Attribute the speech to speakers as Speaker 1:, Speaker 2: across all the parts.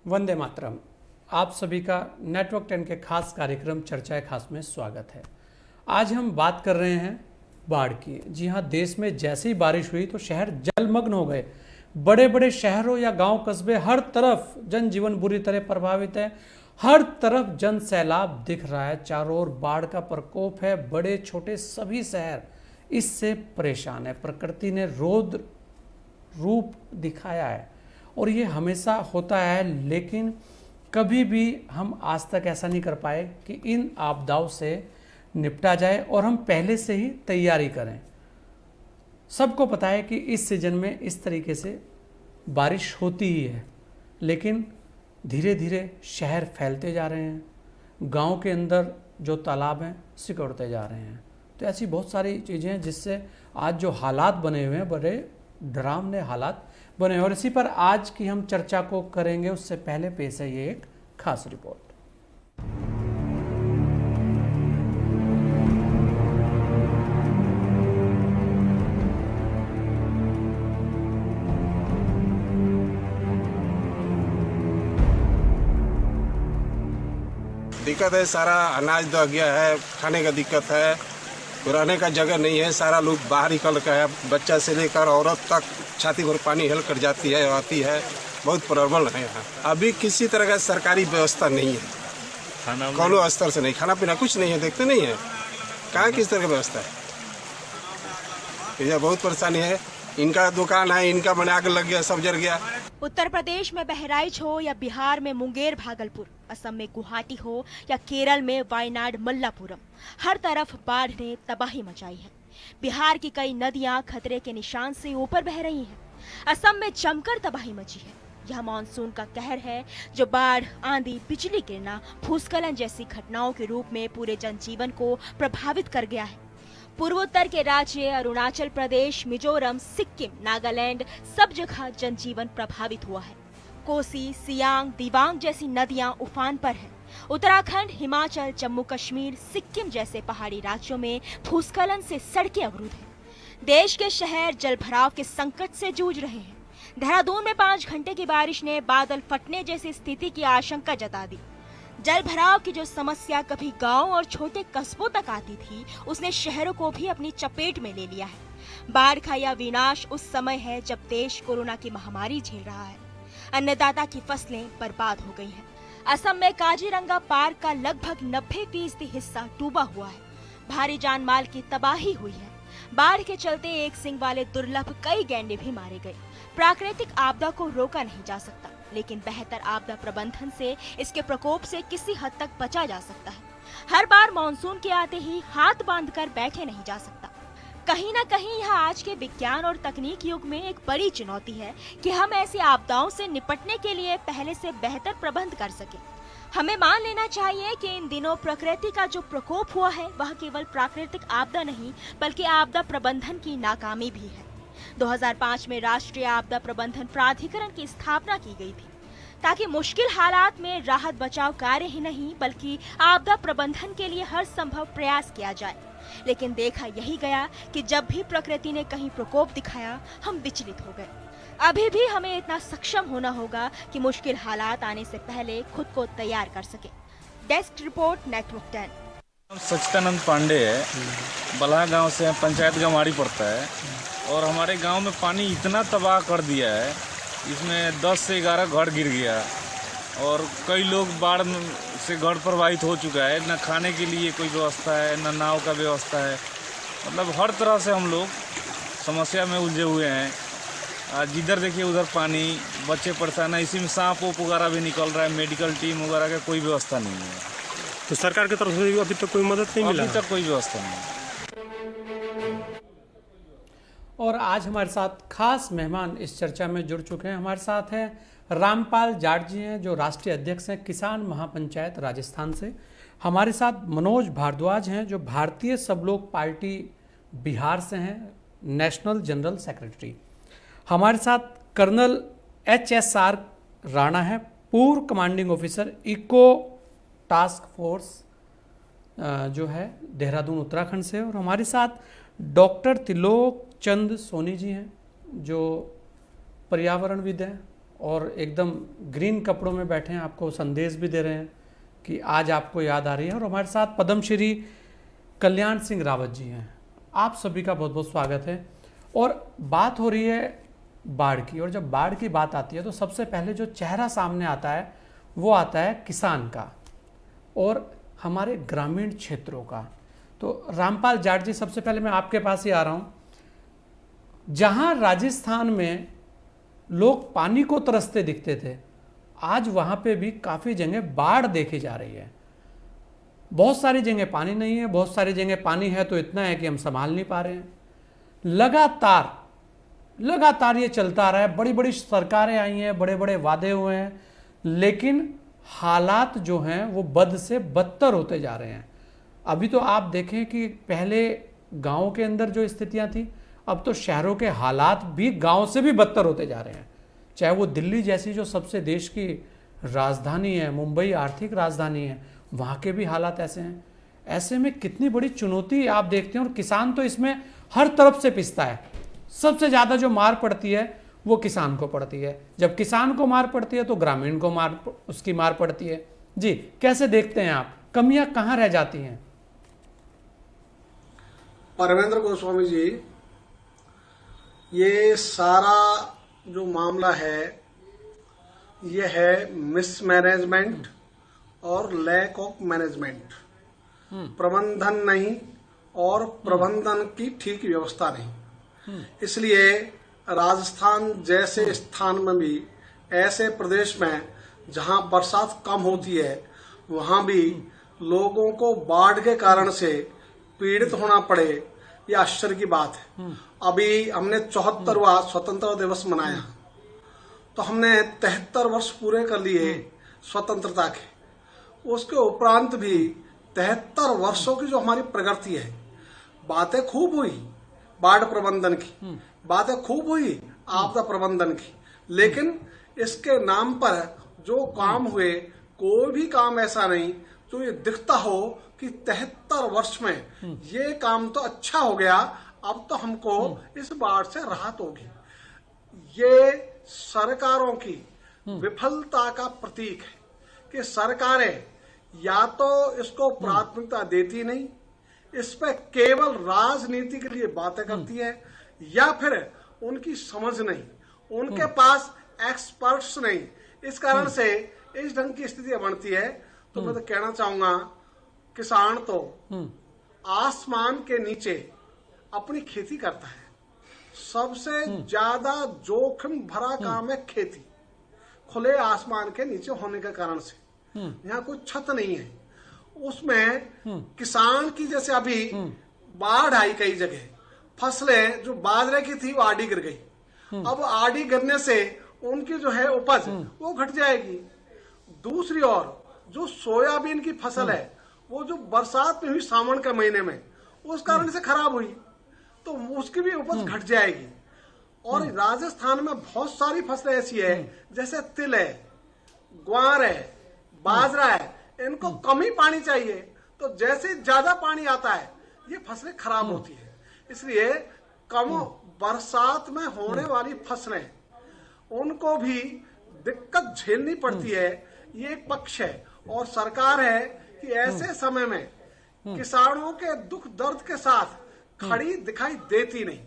Speaker 1: वंदे मातरम। आप सभी का नेटवर्क 10 के खास कार्यक्रम चर्चा खास में स्वागत है। आज हम बात कर रहे हैं बाढ़ की। जी हाँ, देश में जैसे ही बारिश हुई तो शहर जलमग्न हो गए। बड़े बड़े शहरों या गांव कस्बे हर तरफ जनजीवन बुरी तरह प्रभावित है। हर तरफ जन सैलाब दिख रहा है, चारों ओर बाढ़ का प्रकोप है। बड़े छोटे सभी शहर इससे परेशान है। प्रकृति ने रौद्र रूप दिखाया है और ये हमेशा होता है, लेकिन कभी भी हम आज तक ऐसा नहीं कर पाए कि इन आपदाओं से निपटा जाए और हम पहले से ही तैयारी करें। सबको पता है कि इस सीजन में इस तरीके से बारिश होती ही है, लेकिन धीरे धीरे शहर फैलते जा रहे हैं, गांव के अंदर जो तालाब हैं सिकुड़ते जा रहे हैं। तो ऐसी बहुत सारी चीज़ें हैं जिससे आज जो हालात बने हुए हैं, बड़े डरावने हालात बने। और इसी पर आज की हम चर्चा को करेंगे। उससे पहले पेश है ये एक खास रिपोर्ट।
Speaker 2: दिक्कत है, सारा अनाज दह गया है, खाने का दिक्कत है, रहने का जगह नहीं है। सारा लोग बाहर निकल कर है, बच्चा से लेकर औरत तक छाती भर पानी हिल कर जाती है, आती है। बहुत प्रॉब्लम है यहाँ। अभी किसी तरह का सरकारी व्यवस्था नहीं है, कौनो स्तर से नहीं, खाना पीना कुछ नहीं है, देखते नहीं है कहाँ किस तरह की व्यवस्था है। यह बहुत परेशानी है। इनका दुकान है, इनका बना आग लग गया, सब जल गया।
Speaker 3: उत्तर प्रदेश में बहराइच हो या बिहार में मुंगेर भागलपुर, असम में गुवाहाटी हो या केरल में वायनाड मल्लापुरम, हर तरफ बाढ़ ने तबाही मचाई है। बिहार की कई नदियां खतरे के निशान से ऊपर बह रही हैं। असम में जमकर तबाही मची है। यह मानसून का कहर है जो बाढ़, आंधी, बिजली गिरना, भूस्खलन जैसी घटनाओं के रूप में पूरे जनजीवन को प्रभावित कर गया है। पूर्वोत्तर के राज्य अरुणाचल प्रदेश, मिजोरम, सिक्किम, नागालैंड, सब जगह जनजीवन प्रभावित हुआ है। कोसी, सियांग, दिबांग जैसी नदियां उफान पर हैं। उत्तराखंड, हिमाचल, जम्मू कश्मीर, सिक्किम जैसे पहाड़ी राज्यों में भूस्खलन से सड़कें अवरुद्ध हैं। देश के शहर जलभराव के संकट से जूझ रहे हैं। देहरादून में 5 घंटे की बारिश ने बादल फटने जैसी स्थिति की आशंका जता दी। जल भराव की जो समस्या कभी गांव और छोटे कस्बों तक आती थी, उसने शहरों को भी अपनी चपेट में ले लिया है। बाढ़ का यह विनाश उस समय है जब देश कोरोना की महामारी झेल रहा है। अन्नदाता की फसलें बर्बाद हो गई हैं। असम में काजीरंगा पार्क का लगभग 90% हिस्सा डूबा हुआ है। भारी जान माल की तबाही हुई है। बाढ़ के चलते एक सिंग वाले दुर्लभ कई गैंडे भी मारे गए। प्राकृतिक आपदा को रोका नहीं जा सकता, लेकिन बेहतर आपदा प्रबंधन से इसके प्रकोप से किसी हद तक बचा जा सकता है। हर बार मानसून के आते ही हाथ बांधकर बैठे नहीं जा सकता। कहीं ना कहीं यह आज के विज्ञान और तकनीक युग में एक बड़ी चुनौती है कि हम ऐसी आपदाओं से निपटने के लिए पहले से बेहतर प्रबंध कर सकें। हमें मान लेना चाहिए कि इन दिनों प्रकृति का जो प्रकोप हुआ है वह केवल प्राकृतिक आपदा नहीं, बल्कि आपदा प्रबंधन की नाकामी भी है। 2005 में राष्ट्रीय आपदा प्रबंधन प्राधिकरण की स्थापना की गई थी, ताकि मुश्किल हालात में राहत बचाव कार्य ही नहीं बल्कि आपदा प्रबंधन के लिए हर संभव प्रयास किया जाए। लेकिन देखा यही गया कि जब भी प्रकृति ने कहीं प्रकोप दिखाया, हम विचलित हो गए। अभी भी हमें इतना सक्षम होना होगा कि मुश्किल हालात आने से पहले खुद को तैयार कर सके। Desk report, network 10।
Speaker 4: सच्चिदानंद पांडे है, बलहा गांव से, पंचायत गमाड़ी पड़ता है। और हमारे गांव में पानी इतना तबाह कर दिया है, इसमें 10 से 11 घर गिर गया और कई लोग बाढ़ से घर प्रभावित हो चुका है। न खाने के लिए कोई व्यवस्था है, न नाव का व्यवस्था है। मतलब हर तरह से हम लोग समस्या में उलझे हुए हैं। जिधर देखिए उधर पानी, बच्चे परेशान है। इसी में सांप ओप वगैरह भी निकल रहा है। मेडिकल टीम वगैरह का कोई व्यवस्था नहीं है।
Speaker 5: तो सरकार की तरफ से अभी तक कोई मदद नहीं मिला?
Speaker 4: अभी तक कोई व्यवस्था नहीं।
Speaker 1: और आज हमारे साथ खास मेहमान इस चर्चा में जुड़ चुके हैं। हमारे साथ हैं रामपाल जाट जी हैं, जो राष्ट्रीय अध्यक्ष हैं किसान महापंचायत राजस्थान से। हमारे साथ मनोज भारद्वाज हैं, जो भारतीय सब लोग पार्टी बिहार से हैं, नेशनल जनरल सेक्रेटरी। हमारे साथ कर्नल HSR राणा है, पूर्व commanding officer eco task force जो है देहरादून उत्तराखंड से। और हमारे साथ डॉक्टर त्रिलोक चंद सोनी जी हैं, जो पर्यावरणविद हैं और एकदम ग्रीन कपड़ों में बैठे हैं, आपको संदेश भी दे रहे हैं कि आज आपको याद आ रही है। और हमारे साथ पद्मश्री कल्याण सिंह रावत जी हैं। आप सभी का बहुत बहुत स्वागत है। और बात हो रही है बाढ़ की, और जब बाढ़ की बात आती है तो सबसे पहले जो चेहरा सामने आता है वो आता है किसान का और हमारे ग्रामीण क्षेत्रों का। तो रामपाल जाट जी, सबसे पहले मैं आपके पास ही आ रहा हूँ। जहाँ राजस्थान में लोग पानी को तरसते दिखते थे, आज वहाँ पे भी काफ़ी जगह बाढ़ देखी जा रही है। बहुत सारी जगह पानी नहीं है, बहुत सारी जगह पानी है तो इतना है कि हम संभाल नहीं पा रहे हैं। लगातार ये चलता आ रहा है। बड़ी बड़ी सरकारें आई हैं, बड़े बड़े वादे हुए हैं, लेकिन हालात जो हैं वो बद से बदतर होते जा रहे हैं। अभी तो आप देखें कि पहले गाँव के अंदर जो स्थितियाँ थी, अब तो शहरों के हालात भी गांव से भी बदतर होते जा रहे हैं। चाहे वो दिल्ली जैसी जो सबसे देश की राजधानी है, मुंबई आर्थिक राजधानी है, वहाँ के भी हालात ऐसे हैं। ऐसे में कितनी बड़ी चुनौती आप देखते हैं, और किसान तो इसमें हर तरफ से पिसता है। सबसे ज़्यादा जो मार पड़ती है वो किसान को पड़ती है। जब किसान को मार पड़ती है तो ग्रामीण को उसकी मार पड़ती है। जी, कैसे देखते हैं आप, कमियाँ कहाँ रह जाती हैं?
Speaker 6: परमेंद्र गोस्वामी जी, ये सारा जो मामला है ये है मिसमैनेजमेंट और लैक ऑफ मैनेजमेंट। प्रबंधन नहीं और प्रबंधन की ठीक व्यवस्था नहीं। इसलिए राजस्थान जैसे स्थान में भी, ऐसे प्रदेश में जहां बरसात कम होती है, वहां भी लोगों को बाढ़ के कारण से पीड़ित होना पड़े, ये आश्चर्य की बात है। अभी हमने 74वां स्वतंत्रता दिवस मनाया, तो हमने 73 वर्ष पूरे कर लिए स्वतंत्रता के। उसके उपरांत भी 73 वर्षों की जो हमारी प्रगति है, बातें खूब हुई बाढ़ प्रबंधन की, बातें खूब हुई आपदा प्रबंधन की, लेकिन इसके नाम पर जो काम हुए, कोई भी काम ऐसा नहीं जो ये दिखता हो कि 73 वर्ष में ये काम तो अच्छा हो गया, अब तो हमको इस बाढ़ से राहत होगी। ये सरकारों की विफलता का प्रतीक है कि सरकारें या तो इसको प्राथमिकता देती नहीं, इस पे केवल राजनीति के लिए बातें करती है, या फिर उनकी समझ नहीं, उनके पास एक्सपर्ट्स नहीं। इस कारण से इस ढंग की स्थिति बनती है। तो मैं तो कहना चाहूंगा, किसान तो आसमान के नीचे अपनी खेती करता है। सबसे ज्यादा जोखिम भरा काम है खेती, खुले आसमान के नीचे होने के कारण से। यहाँ कोई छत नहीं है, उसमें किसान की, जैसे अभी बाढ़ आई कई जगह, फसलें जो बाजरे की थी वो आड़ी गिर गई। अब आड़ी गिरने से उनकी जो है उपज वो घट जाएगी। दूसरी ओर जो सोयाबीन की फसल है, वो जो बरसात में हुई सावन के महीने में, उस कारण से खराब हुई, तो उसकी भी उपज घट जाएगी। और राजस्थान में बहुत सारी फसलें ऐसी है, जैसे तिल है, ग्वार है, बाजरा है, इनको कम ही पानी चाहिए, तो जैसे ज्यादा पानी आता है ये फसलें खराब होती है। इसलिए कम बरसात में होने वाली फसलें, उनको भी दिक्कत झेलनी पड़ती है। ये एक पक्ष है। और सरकार है कि ऐसे समय में किसानों के दुख दर्द के साथ खड़ी दिखाई देती नहीं।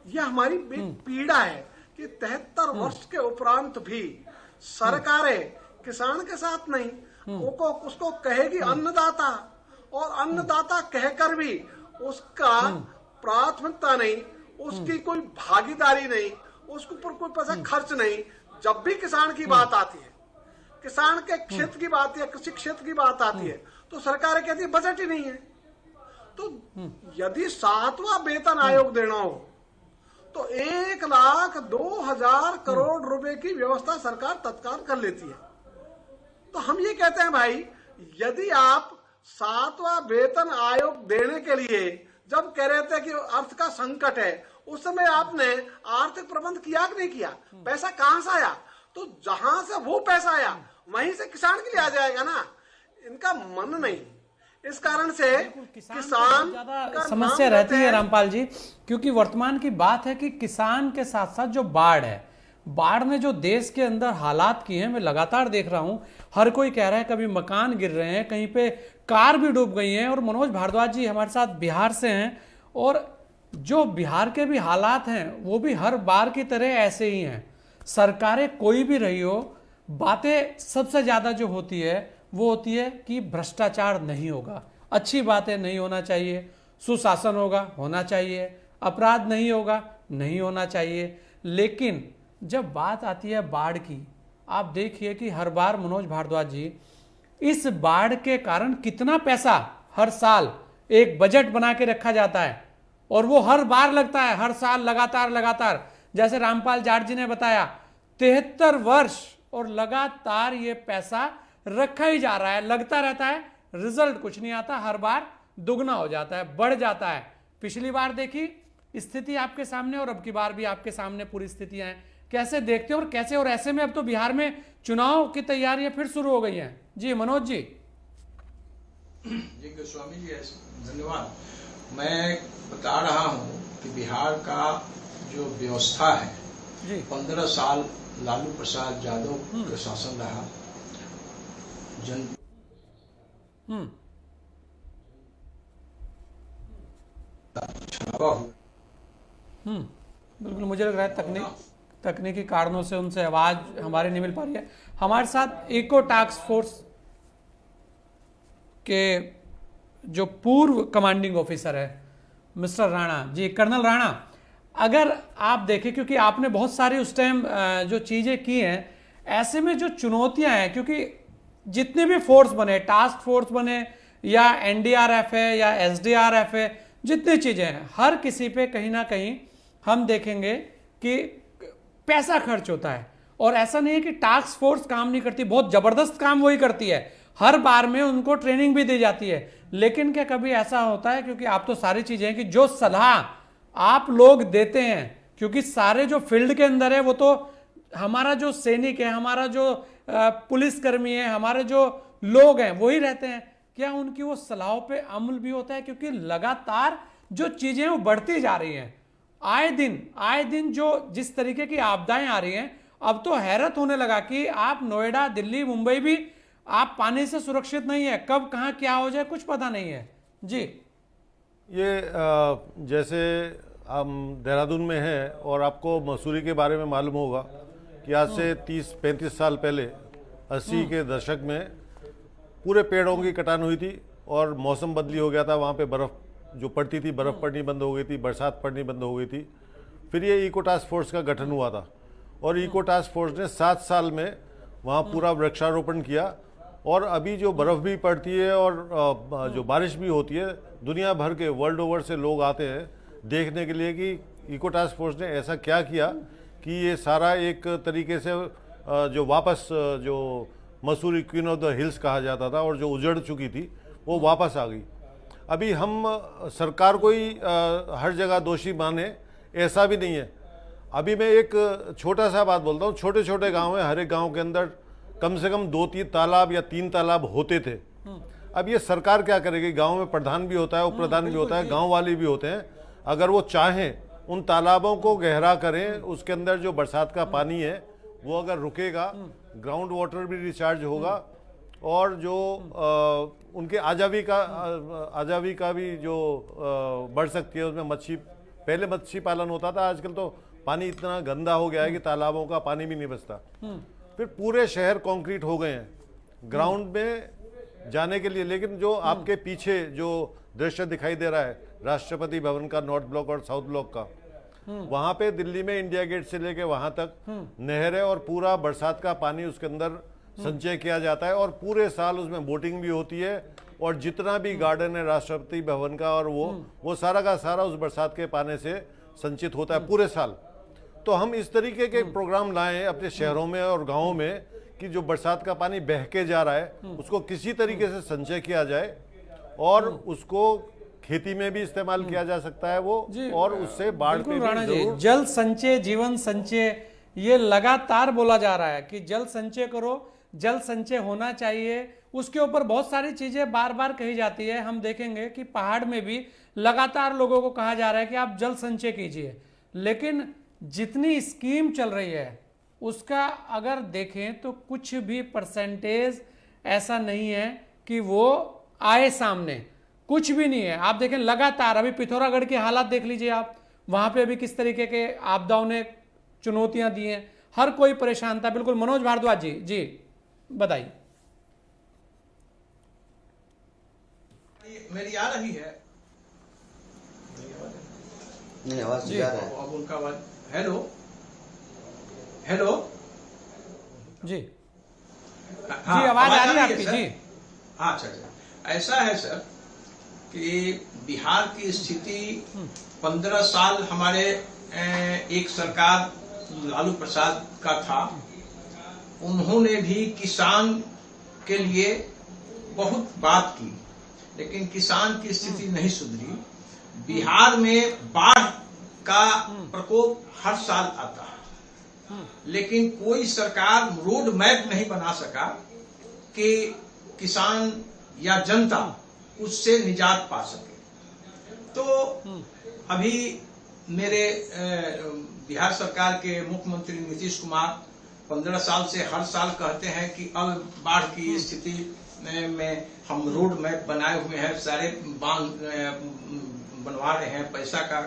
Speaker 6: यह हमारी एक पीड़ा है कि 73 वर्ष के उपरांत भी सरकारें किसान के साथ नहीं, उसको कहेगी अन्नदाता, और अन्नदाता कहकर भी उसका प्राथमिकता नहीं, उसकी कोई भागीदारी नहीं, उसके ऊपर कोई पैसा खर्च नहीं। जब भी किसान की बात आती है, किसान के क्षेत्र की बात या कृषि क्षेत्र की बात आती है, तो सरकार कहती है बजट ही नहीं है। तो यदि 7वां वेतन आयोग देना हो तो 1,02,000 करोड़ रुपए की व्यवस्था सरकार तत्काल कर लेती है। तो हम ये कहते हैं भाई, यदि आप 7वां वेतन आयोग देने के लिए जब कह रहे थे कि अर्थ का संकट है, उस समय आपने आर्थिक प्रबंध किया कि नहीं किया? पैसा कहां से आया? तो जहां से वो पैसा आया वहीं से किसान के लिए आ जाएगा ना। इनका मन नहीं, इस कारण से किसान
Speaker 1: ज्यादा समस्या रहती है रामपाल जी, क्योंकि वर्तमान की बात है कि किसान के साथ साथ जो बाढ़ है बाढ़ ने जो देश के अंदर हालात किए हैं, मैं लगातार देख रहा हूं, हर कोई कह रहा है कभी मकान गिर रहे हैं, कहीं पे कार भी डूब गई हैं। और मनोज भारद्वाज जी हमारे साथ बिहार से हैं, और जो बिहार के भी हालात हैं वो भी हर बार की तरह ऐसे ही हैं। सरकारें कोई भी रही हो, बातें सबसे ज़्यादा जो होती है वो होती है कि भ्रष्टाचार नहीं होगा, अच्छी बातें नहीं होना चाहिए, सुशासन होना चाहिए, अपराध नहीं होगा, नहीं होना चाहिए। लेकिन जब बात आती है बाढ़ की, आप देखिए कि हर बार मनोज भारद्वाज जी, इस बाढ़ के कारण कितना पैसा हर साल एक बजट बना के रखा जाता है, और वो हर बार लगता है, हर साल लगातार। जैसे रामपाल जाट जी ने बताया 73 वर्ष और लगातार ये पैसा रखा ही जा रहा है, लगता रहता है, रिजल्ट कुछ नहीं आता, हर बार दुगना हो जाता है, बढ़ जाता है। पिछली बार देखी स्थिति आपके सामने, और अब की बार भी आपके सामने पूरी स्थितियां हैं। कैसे देखते हो और कैसे, और ऐसे में अब तो बिहार में चुनाव की तैयारियां फिर शुरू हो गई हैं। जी मनोज जी।
Speaker 7: जी गोस्वामी जी, धन्यवाद। मैं बता रहा हूं कि बिहार का जो व्यवस्था है
Speaker 1: जी
Speaker 7: 15 साल लालू प्रसाद यादव का शासन रहा। जन छावा हुआ।
Speaker 1: बिल्कुल, मुझे लग रहा है तकनीकी कारणों से उनसे आवाज हमारी नहीं मिल पा रही है। हमारे साथ इको टास्क फोर्स के जो पूर्व कमांडिंग ऑफिसर है मिस्टर राणा जी, कर्नल राणा, अगर आप देखें, क्योंकि आपने बहुत सारी उस टाइम जो चीजें की हैं, ऐसे में जो चुनौतियां हैं, क्योंकि जितने भी फोर्स बने, टास्क फोर्स बने या एनडीआरएफ है या एसडीआरएफ है, जितनी चीजें हैं, हर किसी पे कहीं ना कहीं हम देखेंगे कि पैसा खर्च होता है। और ऐसा नहीं है कि टास्क फोर्स काम नहीं करती, बहुत जबरदस्त काम वही करती है, हर बार में उनको ट्रेनिंग भी दी जाती है। लेकिन क्या कभी ऐसा होता है, क्योंकि आप तो सारी चीजें हैं, कि जो सलाह आप लोग देते हैं, क्योंकि सारे जो फील्ड के अंदर है वो तो हमारा जो सैनिक है, हमारा जो पुलिसकर्मी है, हमारे जो लोग हैं वही रहते हैं, क्या उनकी वो सलाहों पे अमल भी होता है? क्योंकि लगातार जो चीजें वो बढ़ती जा रही हैं, आए दिन जो जिस तरीके की आपदाएं आ रही हैं, अब तो हैरत होने लगा कि आप नोएडा, दिल्ली, मुंबई भी आप पानी से सुरक्षित नहीं है, कब कहां क्या हो जाए कुछ पता नहीं है। जी,
Speaker 8: ये जैसे हम देहरादून में हैं और आपको मसूरी के बारे में मालूम होगा कि आज से 30-35 साल पहले 80 के दशक में पूरे पेड़ों की कटान हुई थी और मौसम बदली हो गया था। वहाँ पे बर्फ़ जो पड़ती थी, बर्फ़ पड़नी बंद हो गई थी, बरसात पड़नी बंद हो गई थी। फिर ये इको टास्क फोर्स का गठन हुआ था और इको टास्क फोर्स ने 7 साल में वहाँ पूरा वृक्षारोपण किया। और अभी जो बर्फ़ भी पड़ती है और जो बारिश भी होती है, दुनिया भर के वर्ल्ड ओवर से लोग आते हैं देखने के लिए कि इको टास्क फोर्स ने ऐसा क्या किया कि ये सारा एक तरीके से जो वापस जो Mussoorie queen of the hills कहा जाता था और जो उजड़ चुकी थी वो वापस आ गई। अभी हम सरकार को ही हर जगह दोषी माने, ऐसा भी नहीं है। अभी मैं एक छोटा सा बात बोलता हूँ, छोटे छोटे गांव हैं, हर एक गांव के अंदर कम से कम 2-3 तालाब या 3 तालाब होते थे। अब ये सरकार क्या करेगी? गांव में प्रधान भी होता है, उप प्रधान भी होता है, गांव वाले भी होते हैं। अगर वो चाहें उन तालाबों को गहरा करें, उसके अंदर जो बरसात का पानी है वो अगर रुकेगा, ग्राउंड वाटर भी रिचार्ज होगा और जो उनके आजीविका भी जो बढ़ सकती है। उसमें पहले मच्छी पालन होता था, आजकल तो पानी इतना गंदा हो गया है कि तालाबों का पानी भी नहीं बचता। फिर पूरे शहर कंक्रीट हो गए हैं ग्राउंड में जाने के लिए। लेकिन जो आपके पीछे जो दृश्य दिखाई दे रहा है राष्ट्रपति भवन का, नॉर्थ ब्लॉक और साउथ ब्लॉक का, वहां पे दिल्ली में इंडिया गेट से लेके वहां तक नहर है और पूरा बरसात का पानी उसके अंदर संचय किया जाता है और पूरे साल उसमें बोटिंग भी होती है। और जितना भी गार्डन है राष्ट्रपति भवन का और वो सारा का सारा उस बरसात के पानी से संचित होता है पूरे साल। तो हम इस तरीके के प्रोग्राम लाएं अपने शहरों में और गाँवों में कि जो बरसात का पानी बह के जा रहा है उसको किसी तरीके से संचय किया जाए और उसको खेती में भी इस्तेमाल किया जा सकता है वो, और उससे बाढ़ पे भी जरूर।
Speaker 1: जल संचय जीवन संचय, ये लगातार बोला जा रहा है कि जल संचय करो, जल संचय होना चाहिए। उसके ऊपर बहुत सारी चीजें बार बार कही जाती है। हम देखेंगे कि पहाड़ में भी लगातार लोगों को कहा जा रहा है कि आप जल संचय कीजिए, लेकिन जितनी स्कीम चल रही है उसका अगर देखें तो कुछ भी परसेंटेज ऐसा नहीं है कि वो आए सामने, कुछ भी नहीं है। आप देखें लगातार, अभी पिथौरागढ़ के हालात देख लीजिए आप, वहां पे अभी किस तरीके के आपदाओं ने चुनौतियां दी हैं, हर कोई परेशान था। बिल्कुल मनोज भारद्वाज जी बताइए।
Speaker 7: मेरी आ रही है?
Speaker 9: नहीं, आवाज
Speaker 1: जी।
Speaker 9: जा रहा है।
Speaker 7: अब उनका आवाज, हेलो हेलो
Speaker 1: जी
Speaker 7: हाँ,
Speaker 1: जी आवाज आ रही है
Speaker 7: सर?
Speaker 1: आपकी जी।
Speaker 7: हाँ, अच्छा। ऐसा है सर कि बिहार की स्थिति 15 साल हमारे एक सरकार लालू प्रसाद का था। उन्होंने भी किसान के लिए बहुत बात की, लेकिन किसान की स्थिति नहीं सुधरी। बिहार में बाढ़ का प्रकोप हर साल आता है, लेकिन कोई सरकार रोड मैप नहीं बना सका कि किसान या जनता उससे निजात पा सके। तो अभी मेरे बिहार सरकार के मुख्यमंत्री नीतीश कुमार 15 साल से हर साल कहते हैं कि अब बाढ़ की स्थिति में हम रोड मैप बनाए हुए हैं, सारे बांध बनवा रहे हैं, पैसा का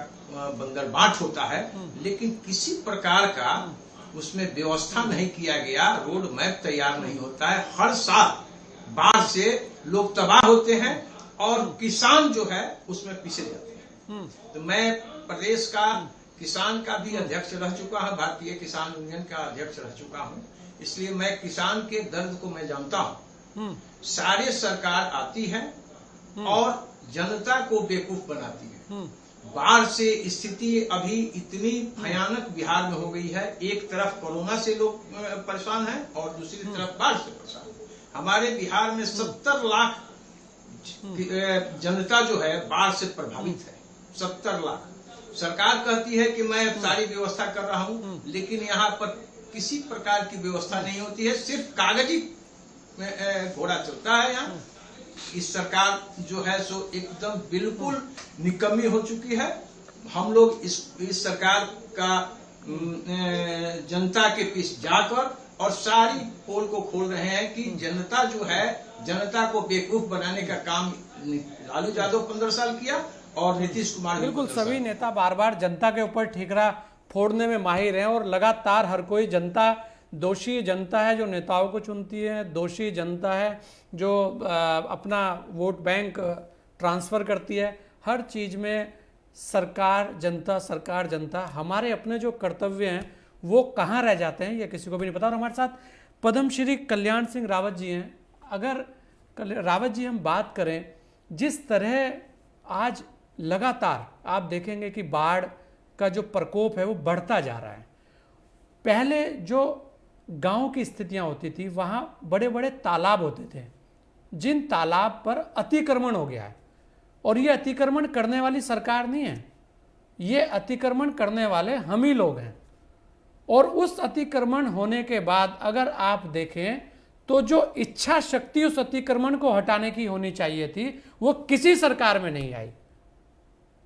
Speaker 7: बंदरबाट होता है, लेकिन किसी प्रकार का उसमें व्यवस्था नहीं किया गया, रोड मैप तैयार नहीं होता है। हर साल बाढ़ से लोग तबाह होते हैं और किसान जो है उसमें पीछे जाते हैं। तो मैं प्रदेश का किसान का भी अध्यक्ष रह चुका हूं, भारतीय किसान यूनियन का अध्यक्ष रह चुका हूं, इसलिए मैं किसान के दर्द को मैं जानता हूं। सारे सरकार आती है और जनता को बेवकूफ बनाती है। बाढ़ से स्थिति अभी इतनी भयानक बिहार में हो गई है, एक तरफ कोरोना से लोग परेशान हैं और दूसरी तरफ बाढ़ से परेशान है। हमारे बिहार में 70 लाख जनता जो है बाढ़ से प्रभावित है, 70 लाख। सरकार कहती है कि मैं सारी व्यवस्था कर रहा हूं, लेकिन यहाँ पर किसी प्रकार की व्यवस्था नहीं होती है, सिर्फ कागजी घोड़ा चलता है। यहाँ इस सरकार जो है सो एकदम बिल्कुल निकम्मी हो चुकी है। हम लोग इस सरकार का जनता के पीछे जाकर और सारी पोल को खोल रहे हैं कि जनता जो है, जनता को बेवकूफ बनाने का काम लालू यादव 15 साल किया और नीतीश कुमार।
Speaker 1: बिल्कुल सभी नेता बार बार जनता के ऊपर ठीकरा फोड़ने में माहिर हैं और लगातार हर कोई जनता, दोषी जनता है जो नेताओं को चुनती है, दोषी जनता है जो अपना वोट बैंक ट्रांसफर करती है। हर चीज में सरकार जनता, हमारे अपने जो कर्तव्य हैं वो कहाँ रह जाते हैं ये किसी को भी नहीं पता। और हमारे साथ पद्मश्री कल्याण सिंह रावत जी हैं। अगर रावत जी हम बात करें, जिस तरह आज लगातार आप देखेंगे कि बाढ़ का जो प्रकोप है वो बढ़ता जा रहा है। पहले जो गांव की स्थितियां होती थी, वहां बड़े बड़े तालाब होते थे, जिन तालाब पर अतिक्रमण हो गया है। और ये अतिक्रमण करने वाली सरकार नहीं है, ये अतिक्रमण करने वाले हम ही लोग हैं। और उस अतिक्रमण होने के बाद अगर आप देखें तो जो इच्छा शक्ति उस अतिक्रमण को हटाने की होनी चाहिए थी, वो किसी सरकार में नहीं आई।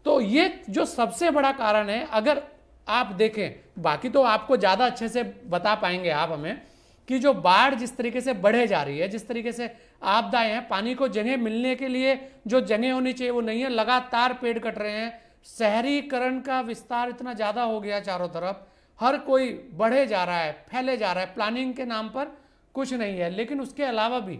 Speaker 1: तो ये जो सबसे बड़ा कारण है, अगर आप देखें, बाकी तो आपको ज़्यादा अच्छे से बता पाएंगे आप हमें, कि जो बाढ़ जिस तरीके से बढ़े जा रही है, जिस तरीके से आपदाएं हैं, पानी को जगह मिलने के लिए जो जगह होनी चाहिए वो नहीं है, लगातार पेड़ कट रहे हैं, शहरीकरण का विस्तार इतना ज़्यादा हो गया चारों तरफ, हर कोई बढ़े जा रहा है, फैले जा रहा है, प्लानिंग के नाम पर कुछ नहीं है। लेकिन उसके अलावा भी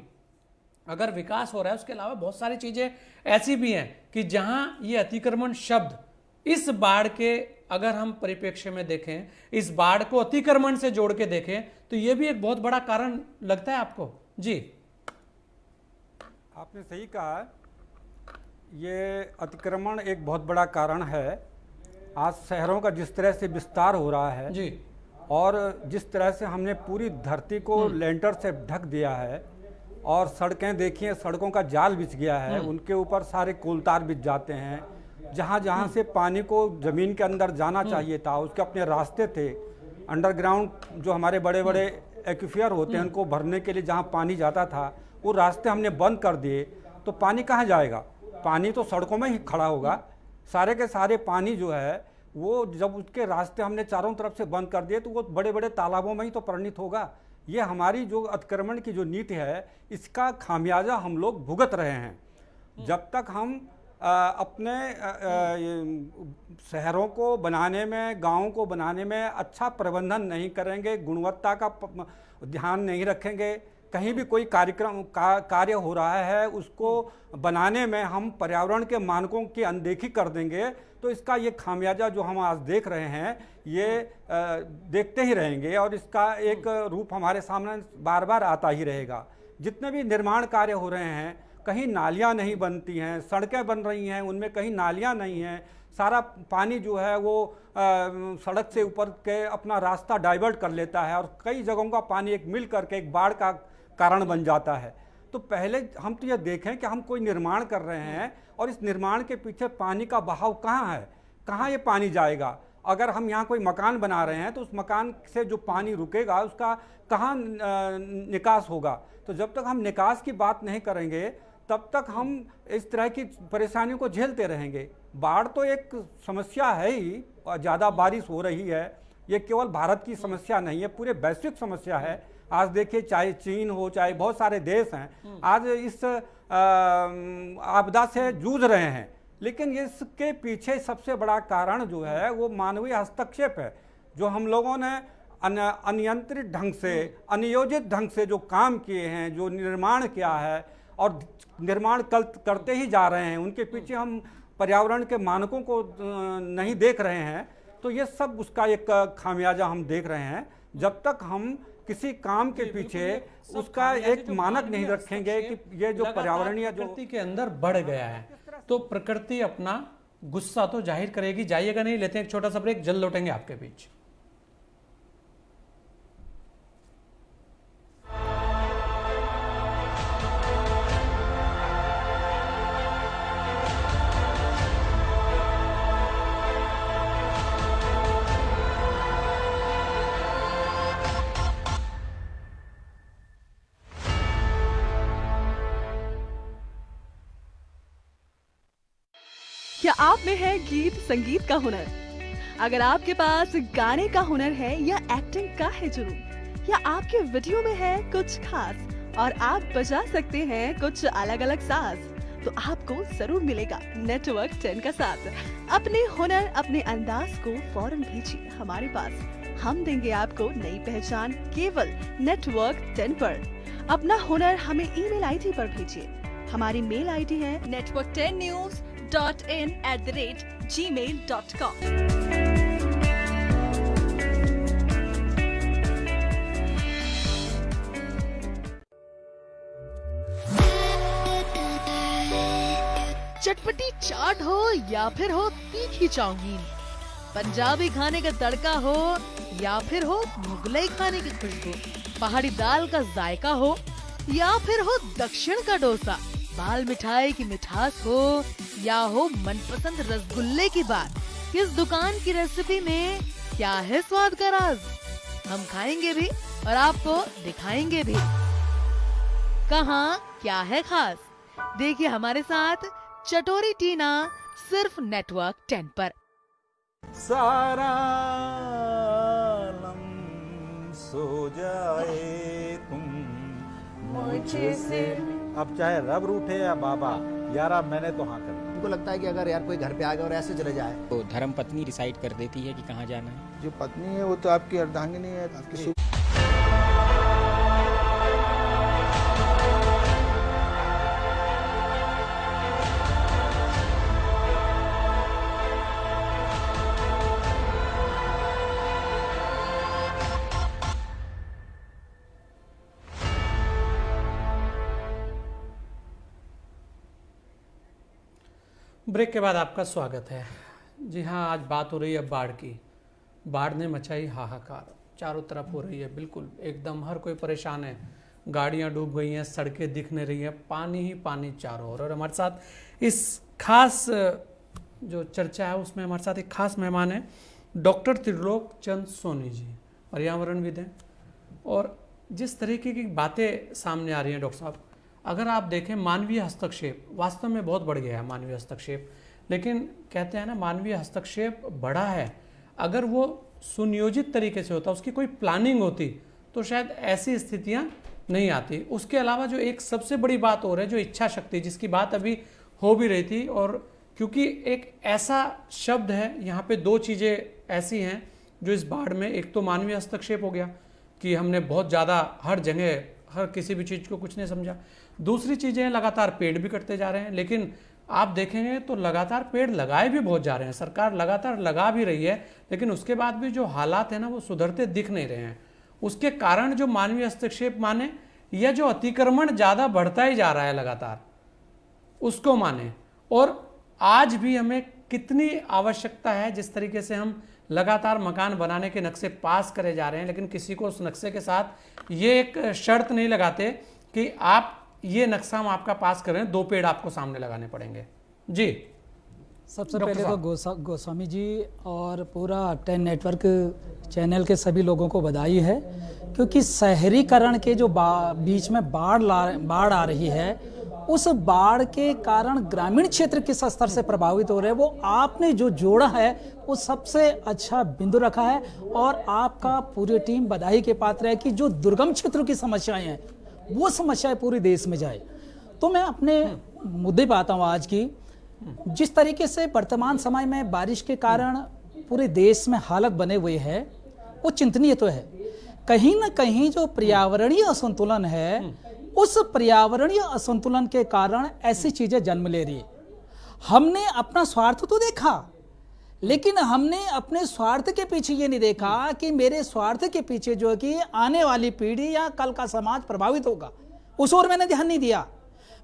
Speaker 1: अगर विकास हो रहा है, उसके अलावा बहुत सारी चीज़ें ऐसी भी हैं कि जहाँ ये अतिक्रमण शब्द इस बाढ़ के, अगर हम परिप्रेक्ष्य में देखें, इस बाढ़ को अतिक्रमण से जोड़ के देखें, तो ये भी एक बहुत बड़ा कारण लगता है आपको जी?
Speaker 10: आपने सही कहा, ये अतिक्रमण एक बहुत बड़ा कारण है। आज शहरों का जिस तरह से विस्तार हो रहा है
Speaker 1: जी,
Speaker 10: और जिस तरह से हमने पूरी धरती को लेंटर से ढक दिया है, और सड़कें देखिए, सड़कों का जाल बिछ गया है, उनके ऊपर सारे कोलतार बिछ जाते हैं। जहाँ जहाँ से पानी को ज़मीन के अंदर जाना चाहिए था, उसके अपने रास्ते थे। अंडरग्राउंड जो हमारे बड़े बड़े एक्विफियर होते हैं, उनको भरने के लिए जहाँ पानी जाता था, वो रास्ते हमने बंद कर दिए। तो पानी कहाँ जाएगा? पानी तो सड़कों में ही खड़ा होगा। सारे के सारे पानी जो है वो जब उसके रास्ते हमने चारों तरफ से बंद कर दिए तो वो बड़े बड़े तालाबों में ही तो परिणित होगा। ये हमारी जो अतिक्रमण की जो नीति है, इसका खामियाजा हम लोग भुगत रहे हैं। जब तक हम अपने शहरों को बनाने में, गाँव को बनाने में अच्छा प्रबंधन नहीं करेंगे, गुणवत्ता का ध्यान नहीं रखेंगे, कहीं भी कोई कार्य हो रहा है उसको बनाने में हम पर्यावरण के मानकों की अनदेखी कर देंगे, तो इसका ये खामियाजा जो हम आज देख रहे हैं ये देखते ही रहेंगे और इसका एक रूप हमारे सामने बार बार आता ही रहेगा। जितने भी निर्माण कार्य हो रहे हैं, कहीं नालियां नहीं बनती हैं, सड़कें बन रही हैं उनमें कहीं नालियां नहीं हैं, सारा पानी जो है वो सड़क से ऊपर के अपना रास्ता डाइवर्ट कर लेता है और कई जगहों का पानी एक मिल करके एक बाढ़ का कारण बन जाता है। तो पहले हम तो ये देखें कि हम कोई निर्माण कर रहे हैं और इस निर्माण के पीछे पानी का बहाव कहाँ है, कहाँ ये पानी जाएगा। अगर हम यहाँ कोई मकान बना रहे हैं तो उस मकान से जो पानी रुकेगा उसका कहाँ निकास होगा। तो जब तक हम निकास की बात नहीं करेंगे तब तक हम इस तरह की परेशानियों को झेलते रहेंगे। बाढ़ तो एक समस्या है ही, ज़्यादा बारिश हो रही है, ये केवल भारत की समस्या नहीं है, पूरे वैश्विक समस्या है। आज देखिए चाहे चीन हो चाहे बहुत सारे देश हैं आज इस आपदा से जूझ रहे हैं, लेकिन इसके पीछे सबसे बड़ा कारण जो है वो मानवीय हस्तक्षेप है। जो हम लोगों ने अनियंत्रित ढंग से, अनियोजित ढंग से जो काम किए हैं, जो निर्माण किया है और निर्माण करते ही जा रहे हैं, उनके पीछे हम पर्यावरण के मानकों को नहीं देख रहे हैं, तो ये सब उसका एक खामियाजा हम देख रहे हैं। जब तक हम किसी काम के पीछे उसका एक मानक नहीं रखेंगे कि ये जो पर्यावरणीय जो
Speaker 1: प्रकृति के अंदर बढ़ गया है तो प्रकृति अपना गुस्सा तो जाहिर करेगी। जाइएगा नहीं, लेते हैं एक छोटा सा ब्रेक, जल्द लौटेंगे आपके बीच।
Speaker 9: क्या आप में है गीत संगीत का हुनर? अगर आपके पास गाने का हुनर है या एक्टिंग का है जुनून, या आपके वीडियो में है कुछ खास और आप बजा सकते हैं कुछ अलग अलग साज, तो आपको जरूर मिलेगा नेटवर्क 10 का साथ। अपने हुनर, अपने अंदाज को फौरन भेजिए हमारे पास, हम देंगे आपको नई पहचान केवल नेटवर्क 10 पर। अपना हुनर हमें ईमेल आईडी पर भेजिए। हमारी मेल आईडी है network10news.in@gmail.com। चटपटी चाट हो या फिर हो तीखी चाउमीन, पंजाबी खाने का तड़का हो या फिर हो मुगलई खाने की खुशबू, पहाड़ी दाल का जायका हो या फिर हो दक्षिण का डोसा, बाल मिठाई की मिठास हो या हो मनपसंद रसगुल्ले की बात, किस दुकान की रेसिपी में क्या है स्वाद का राज, हम खाएंगे भी और आपको दिखाएंगे भी कहाँ क्या है खास। देखिए हमारे साथ चटोरी टीना सिर्फ नेटवर्क 10 पर।
Speaker 11: सारा आलम सो जाए तुम मुझे से। अब चाहे रब रूठे या बाबा, यारा मैंने तो हाँ कर।
Speaker 12: उनको लगता है कि अगर यार कोई घर पे आ गया और ऐसे चले जाए
Speaker 13: तो धर्म पत्नी डिसाइड कर देती है कि कहाँ जाना है।
Speaker 12: जो पत्नी है वो तो आपकी अर्धांगिनी है, आपकी
Speaker 1: ब्रेक के बाद आपका स्वागत है। जी हाँ, आज बात हो रही है बाढ़ की। बाढ़ ने मचाई हाहाकार, चारों तरफ हो रही है, बिल्कुल एकदम हर कोई परेशान है। गाड़ियाँ डूब गई हैं, सड़कें दिख नहीं रही हैं, पानी ही पानी चारों ओर। और हमारे साथ इस खास जो चर्चा है उसमें हमारे साथ एक खास मेहमान है, डॉक्टर त्रिलोक चंद सोनी जी, पर्यावरणविद हैं। और जिस तरीके की बातें सामने आ रही हैं डॉक्टर साहब, अगर आप देखें मानवीय हस्तक्षेप वास्तव में बहुत बढ़ गया है। मानवीय हस्तक्षेप लेकिन कहते हैं ना, मानवीय हस्तक्षेप बढ़ा है। अगर वो सुनियोजित तरीके से होता, उसकी कोई प्लानिंग होती, तो शायद ऐसी स्थितियां नहीं आती। उसके अलावा जो एक सबसे बड़ी बात और है, जो इच्छा शक्ति, जिसकी बात अभी हो भी रही थी, और क्योंकि एक ऐसा शब्द है यहाँ पे, दो चीज़ें ऐसी हैं जो इस बाढ़ में, एक तो मानवीय हस्तक्षेप हो गया कि हमने बहुत ज़्यादा हर जगह हर किसी भी चीज़ को कुछ नहीं समझा। दूसरी चीज़ें, लगातार पेड़ भी कटते जा रहे हैं, लेकिन आप देखेंगे तो लगातार पेड़ लगाए भी बहुत जा रहे हैं, सरकार लगातार लगा भी रही है, लेकिन उसके बाद भी जो हालात है ना, वो सुधरते दिख नहीं रहे हैं। उसके कारण जो मानवीय हस्तक्षेप माने, या जो अतिक्रमण ज़्यादा बढ़ता ही जा रहा है लगातार, उसको माने। और आज भी हमें कितनी आवश्यकता है, जिस तरीके से हम लगातार मकान बनाने के नक्शे पास करे जा रहे हैं, लेकिन किसी को उस नक्शे के साथ ये एक शर्त नहीं लगाते कि आप ये नक्शा हम आपका पास कर रहे हैं, 2 पेड़ आपको सामने लगाने पड़ेंगे। जी,
Speaker 14: सबसे पहले तो गोस्वामी जी और पूरा 10 नेटवर्क चैनल के सभी लोगों को बधाई है, क्योंकि शहरीकरण के जो बीच में बाढ़ आ रही है, उस बाढ़ के कारण ग्रामीण क्षेत्र किस स्तर से प्रभावित हो रहे हैं, वो आपने जो जोड़ा है वो सबसे अच्छा बिंदु रखा है। और आपका पूरी टीम बधाई के पात्र है कि जो दुर्गम क्षेत्रों की समस्याएं हैं, वो समस्याएं पूरे देश में जाए। तो मैं अपने मुद्दे पे आता हूँ आज की। जिस तरीके से वर्तमान समय में बारिश के कारण पूरे देश में हालत बने हुए है, वो चिंतनीय तो है। कहीं ना कहीं जो पर्यावरणीय असंतुलन है, उस पर्यावरणीय असंतुलन के कारण ऐसी चीजें जन्म ले रही है। हमने अपना स्वार्थ तो देखा, लेकिन हमने अपने स्वार्थ के पीछे ये नहीं देखा कि मेरे स्वार्थ के पीछे जो है कि आने वाली पीढ़ी या कल का समाज प्रभावित होगा, उस ओर मैंने ध्यान नहीं दिया।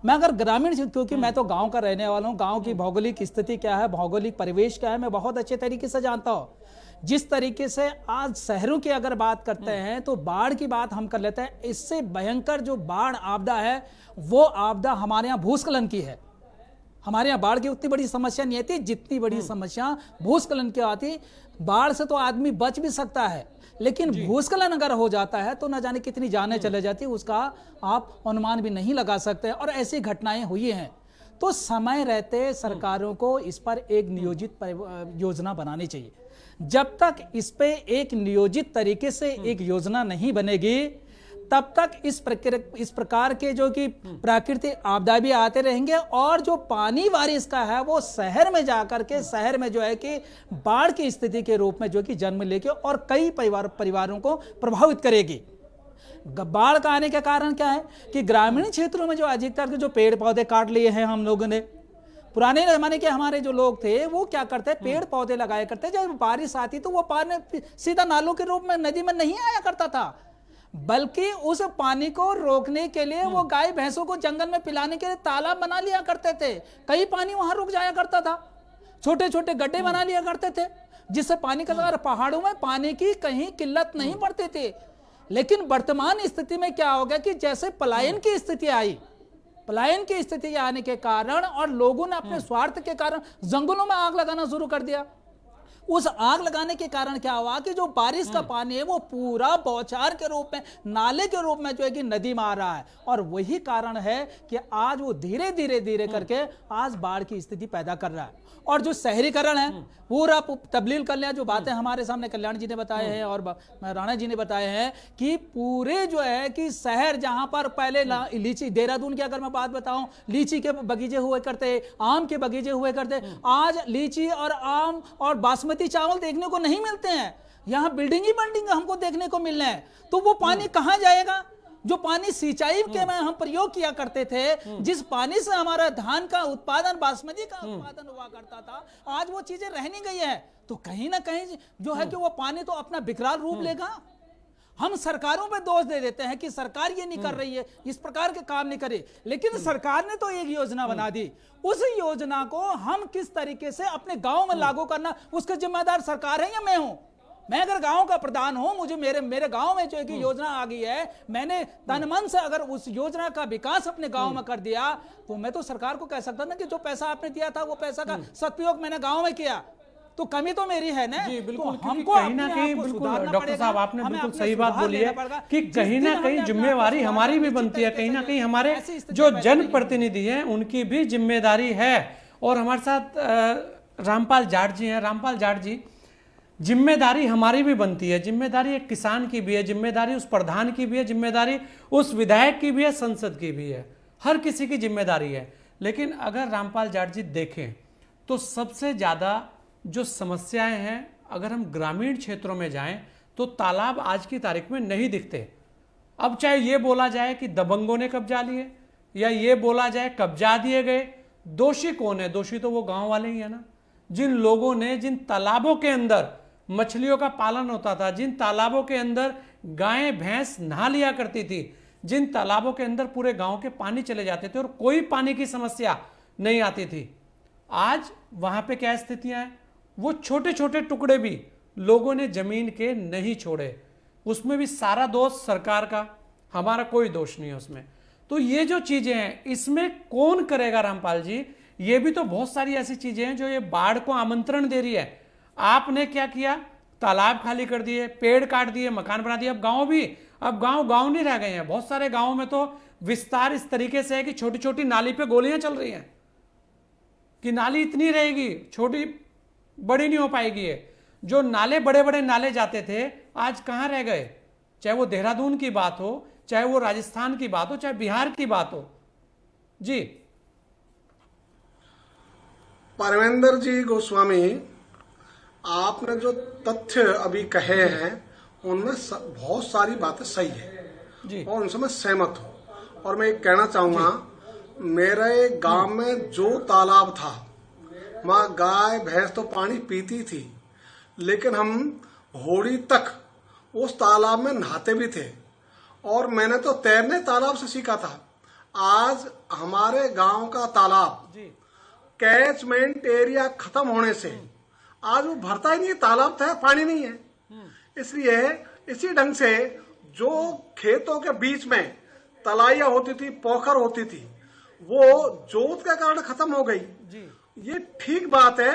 Speaker 14: मैं अगर ग्रामीण, क्योंकि मैं तो गांव का रहने वाला हूं, गांव की भौगोलिक स्थिति क्या है, भौगोलिक परिवेश क्या है, मैं बहुत अच्छे तरीके से जानता हूं। जिस तरीके से आज शहरों की अगर बात करते हैं तो बाढ़ की बात हम कर लेते हैं। इससे भयंकर जो बाढ़ आपदा है, वो आपदा हमारे यहाँ भूस्खलन की है। हमारे यहाँ बाढ़ की उतनी बड़ी समस्या नहीं आती जितनी बड़ी समस्या भूस्खलन की आती। बाढ़ से तो आदमी बच भी सकता है, लेकिन भूस्खलन अगर हो जाता है तो न जाने कितनी जानें चले जाती, उसका आप अनुमान भी नहीं लगा सकते। और ऐसी घटनाएं हुई हैं। तो समय रहते सरकारों को इस पर एक नियोजित योजना बनानी चाहिए। जब तक इस पे एक नियोजित तरीके से एक योजना नहीं बनेगी, तब तक इस प्रकार के जो कि प्राकृतिक आपदा भी आते रहेंगे, और जो पानी बारिश का है वो शहर में जाकर के शहर में जो है कि बाढ़ की स्थिति के रूप में जो कि जन्म लेके और कई परिवारों को प्रभावित करेगी। बाढ़ का आने का कारण क्या है कि ग्रामीण क्षेत्रों में जो अधिकतर के जो पेड़ पौधे काट लिए हैं हम लोगों ने। पुराने जमाने के हमारे जो लोग थे वो क्या करते, पेड़ पौधे लगाया करते। जब बारिश आती तो वो पानी सीधा नालों के रूप में नदी में नहीं आया करता था, बल्कि उस पानी को रोकने के लिए वो गाय भैंसों को जंगल में पिलाने के लिए तालाब बना लिया करते थे। कई पानी वहां रुक जाया करता था, छोटे छोटे गड्ढे बना लिया करते थे, जिससे पानी का पहाड़ों में पानी की कहीं किल्लत नहीं पड़ती थी। लेकिन वर्तमान स्थिति में क्या हो गया कि जैसे पलायन की स्थिति आई, पलायन की स्थिति आने के कारण और लोगों ने अपने स्वार्थ के कारण जंगलों में आग लगाना शुरू कर दिया। उस आग लगाने के कारण क्या हुआ कि जो बारिश का पानी है वो पूरा बौछार के रूप में, नाले के रूप में जो है कि नदी में आ रहा है। और वही कारण है कि आज वो धीरे धीरे करके आज बाढ़ की स्थिति पैदा कर रहा है। और जो शहरीकरण है, पूरा तब्दील कर लिया, जो बातें हमारे सामने कल्याण जी ने बताए हैं और राणा जी ने बताए हैं कि पूरे जो है कि शहर जहां पर पहले लीची, देहरादून की अगर मैं बात बताऊं, लीची के बगीचे हुए करते, आम के बगीचे हुए करते, आज लीची और आम और बासमती चावल देखने को नहीं मिलते हैं। यहाँ बिल्डिंग ही बिल्डिंग हमको देखने को मिल रहे हैं। तो वो पानी कहाँ जाएगा? जो पानी सिंचाई के में हम प्रयोग किया करते थे, जिस पानी से हमारा धान का उत्पादन, बासमती का उत्पादन हुआ करता था, आज वो चीजें रह नहीं गई है। तो कहीं ना कहीं जो है कि वो पानी तो अपना विकराल रूप लेगा। हम सरकारों पे दोष दे देते हैं कि सरकार ये नहीं कर रही है, इस प्रकार के काम नहीं करे, लेकिन सरकार ने तो एक योजना बना दी। उस योजना को हम किस तरीके से अपने गांव में लागू करना, उसके जिम्मेदार सरकार है या मैं हूं? मैं अगर गांव का प्रधान हूं, मुझे मेरे गांव में जो है कि योजना आ गई है, मैंने तन मन से अगर उस योजना का विकास अपने गांव में कर दिया, तो मैं तो सरकार को कह सकता ना कि जो पैसा आपने दिया था वो पैसा का सदुपयोग मैंने गांव में किया, तो कमी तो मेरी है ना।
Speaker 1: जी बिल्कुल,
Speaker 14: तो हमको
Speaker 1: कहीं ना कहीं बिल्कुल डॉक्टर साहब आपने बिल्कुल सही बात बोली है कि कहीं ना कहीं जिम्मेवारी हमारी भी बनती है, कहीं ना कहीं हमारे जो जनप्रतिनिधि हैं उनकी भी जिम्मेदारी है। और हमारे साथ रामपाल जाट जी हैं। रामपाल जाट जी, जिम्मेदारी हमारी भी बनती है, जिम्मेदारी एक किसान की भी है, जिम्मेदारी उस प्रधान की भी है, जिम्मेदारी उस विधायक की भी है, संसद की भी है, हर किसी की जिम्मेदारी है। लेकिन अगर रामपाल जाट जी देखें तो सबसे ज़्यादा जो समस्याएं हैं, अगर हम ग्रामीण क्षेत्रों में जाएं तो तालाब आज की तारीख में नहीं दिखते। अब चाहे ये बोला जाए कि दबंगों ने कब्जा लिए या ये बोला जाए कब्जा दिए गए, दोषी कौन है? दोषी तो वो गांव वाले ही है ना, जिन लोगों ने, जिन तालाबों के अंदर मछलियों का पालन होता था, जिन तालाबों के अंदर गायें भैंस नहा लिया करती थी, जिन तालाबों के अंदर पूरे गांव के पानी चले जाते थे और कोई पानी की समस्या नहीं आती थी, आज वहां पे क्या स्थितियां हैं? वो छोटे छोटे टुकड़े भी लोगों ने जमीन के नहीं छोड़े, उसमें भी सारा दोष सरकार का, हमारा कोई दोष नहीं है उसमें। तो ये जो चीजें हैं, इसमें कौन करेगा रामपाल जी? ये भी तो बहुत सारी ऐसी चीजें हैं जो ये बाढ़ को आमंत्रण दे रही है। आपने क्या किया? तालाब खाली कर दिए, पेड़ काट दिए, मकान बना दिए। अब गांव भी, अब गांव नहीं रह गए हैं। बहुत सारे गांवों में तो विस्तार इस तरीके से है कि छोटी छोटी नाली पे गोलियां चल रही हैं कि नाली इतनी रहेगी, छोटी बड़ी नहीं हो पाएगी। ये जो नाले, बड़े बड़े नाले जाते थे, आज कहां रह गए? चाहे वो देहरादून की बात हो, चाहे वो राजस्थान की बात हो, चाहे बिहार की बात हो। जी
Speaker 6: परमेंद्र जी गोस्वामी, आपने जो तथ्य अभी कहे हैं उनमें बहुत सारी बातें सही है
Speaker 1: जी,
Speaker 6: और उनसे मैं सहमत हूँ। और मैं एक कहना चाहूंगा, मेरे गांव में जो तालाब था, वहाँ गाय भैंस तो पानी पीती थी, लेकिन हम होड़ी तक उस तालाब में नहाते भी थे और मैंने तो तैरने तालाब से सीखा था। आज हमारे गांव का तालाब कैचमेंट एरिया खत्म होने से आज वो भरता ही नहीं है, तालाब था, पानी नहीं है। इसलिए इसी ढंग से जो खेतों के बीच में तलाइयां होती थी, पोखर होती थी, वो जोत के कारण खत्म हो गई। ये ठीक बात है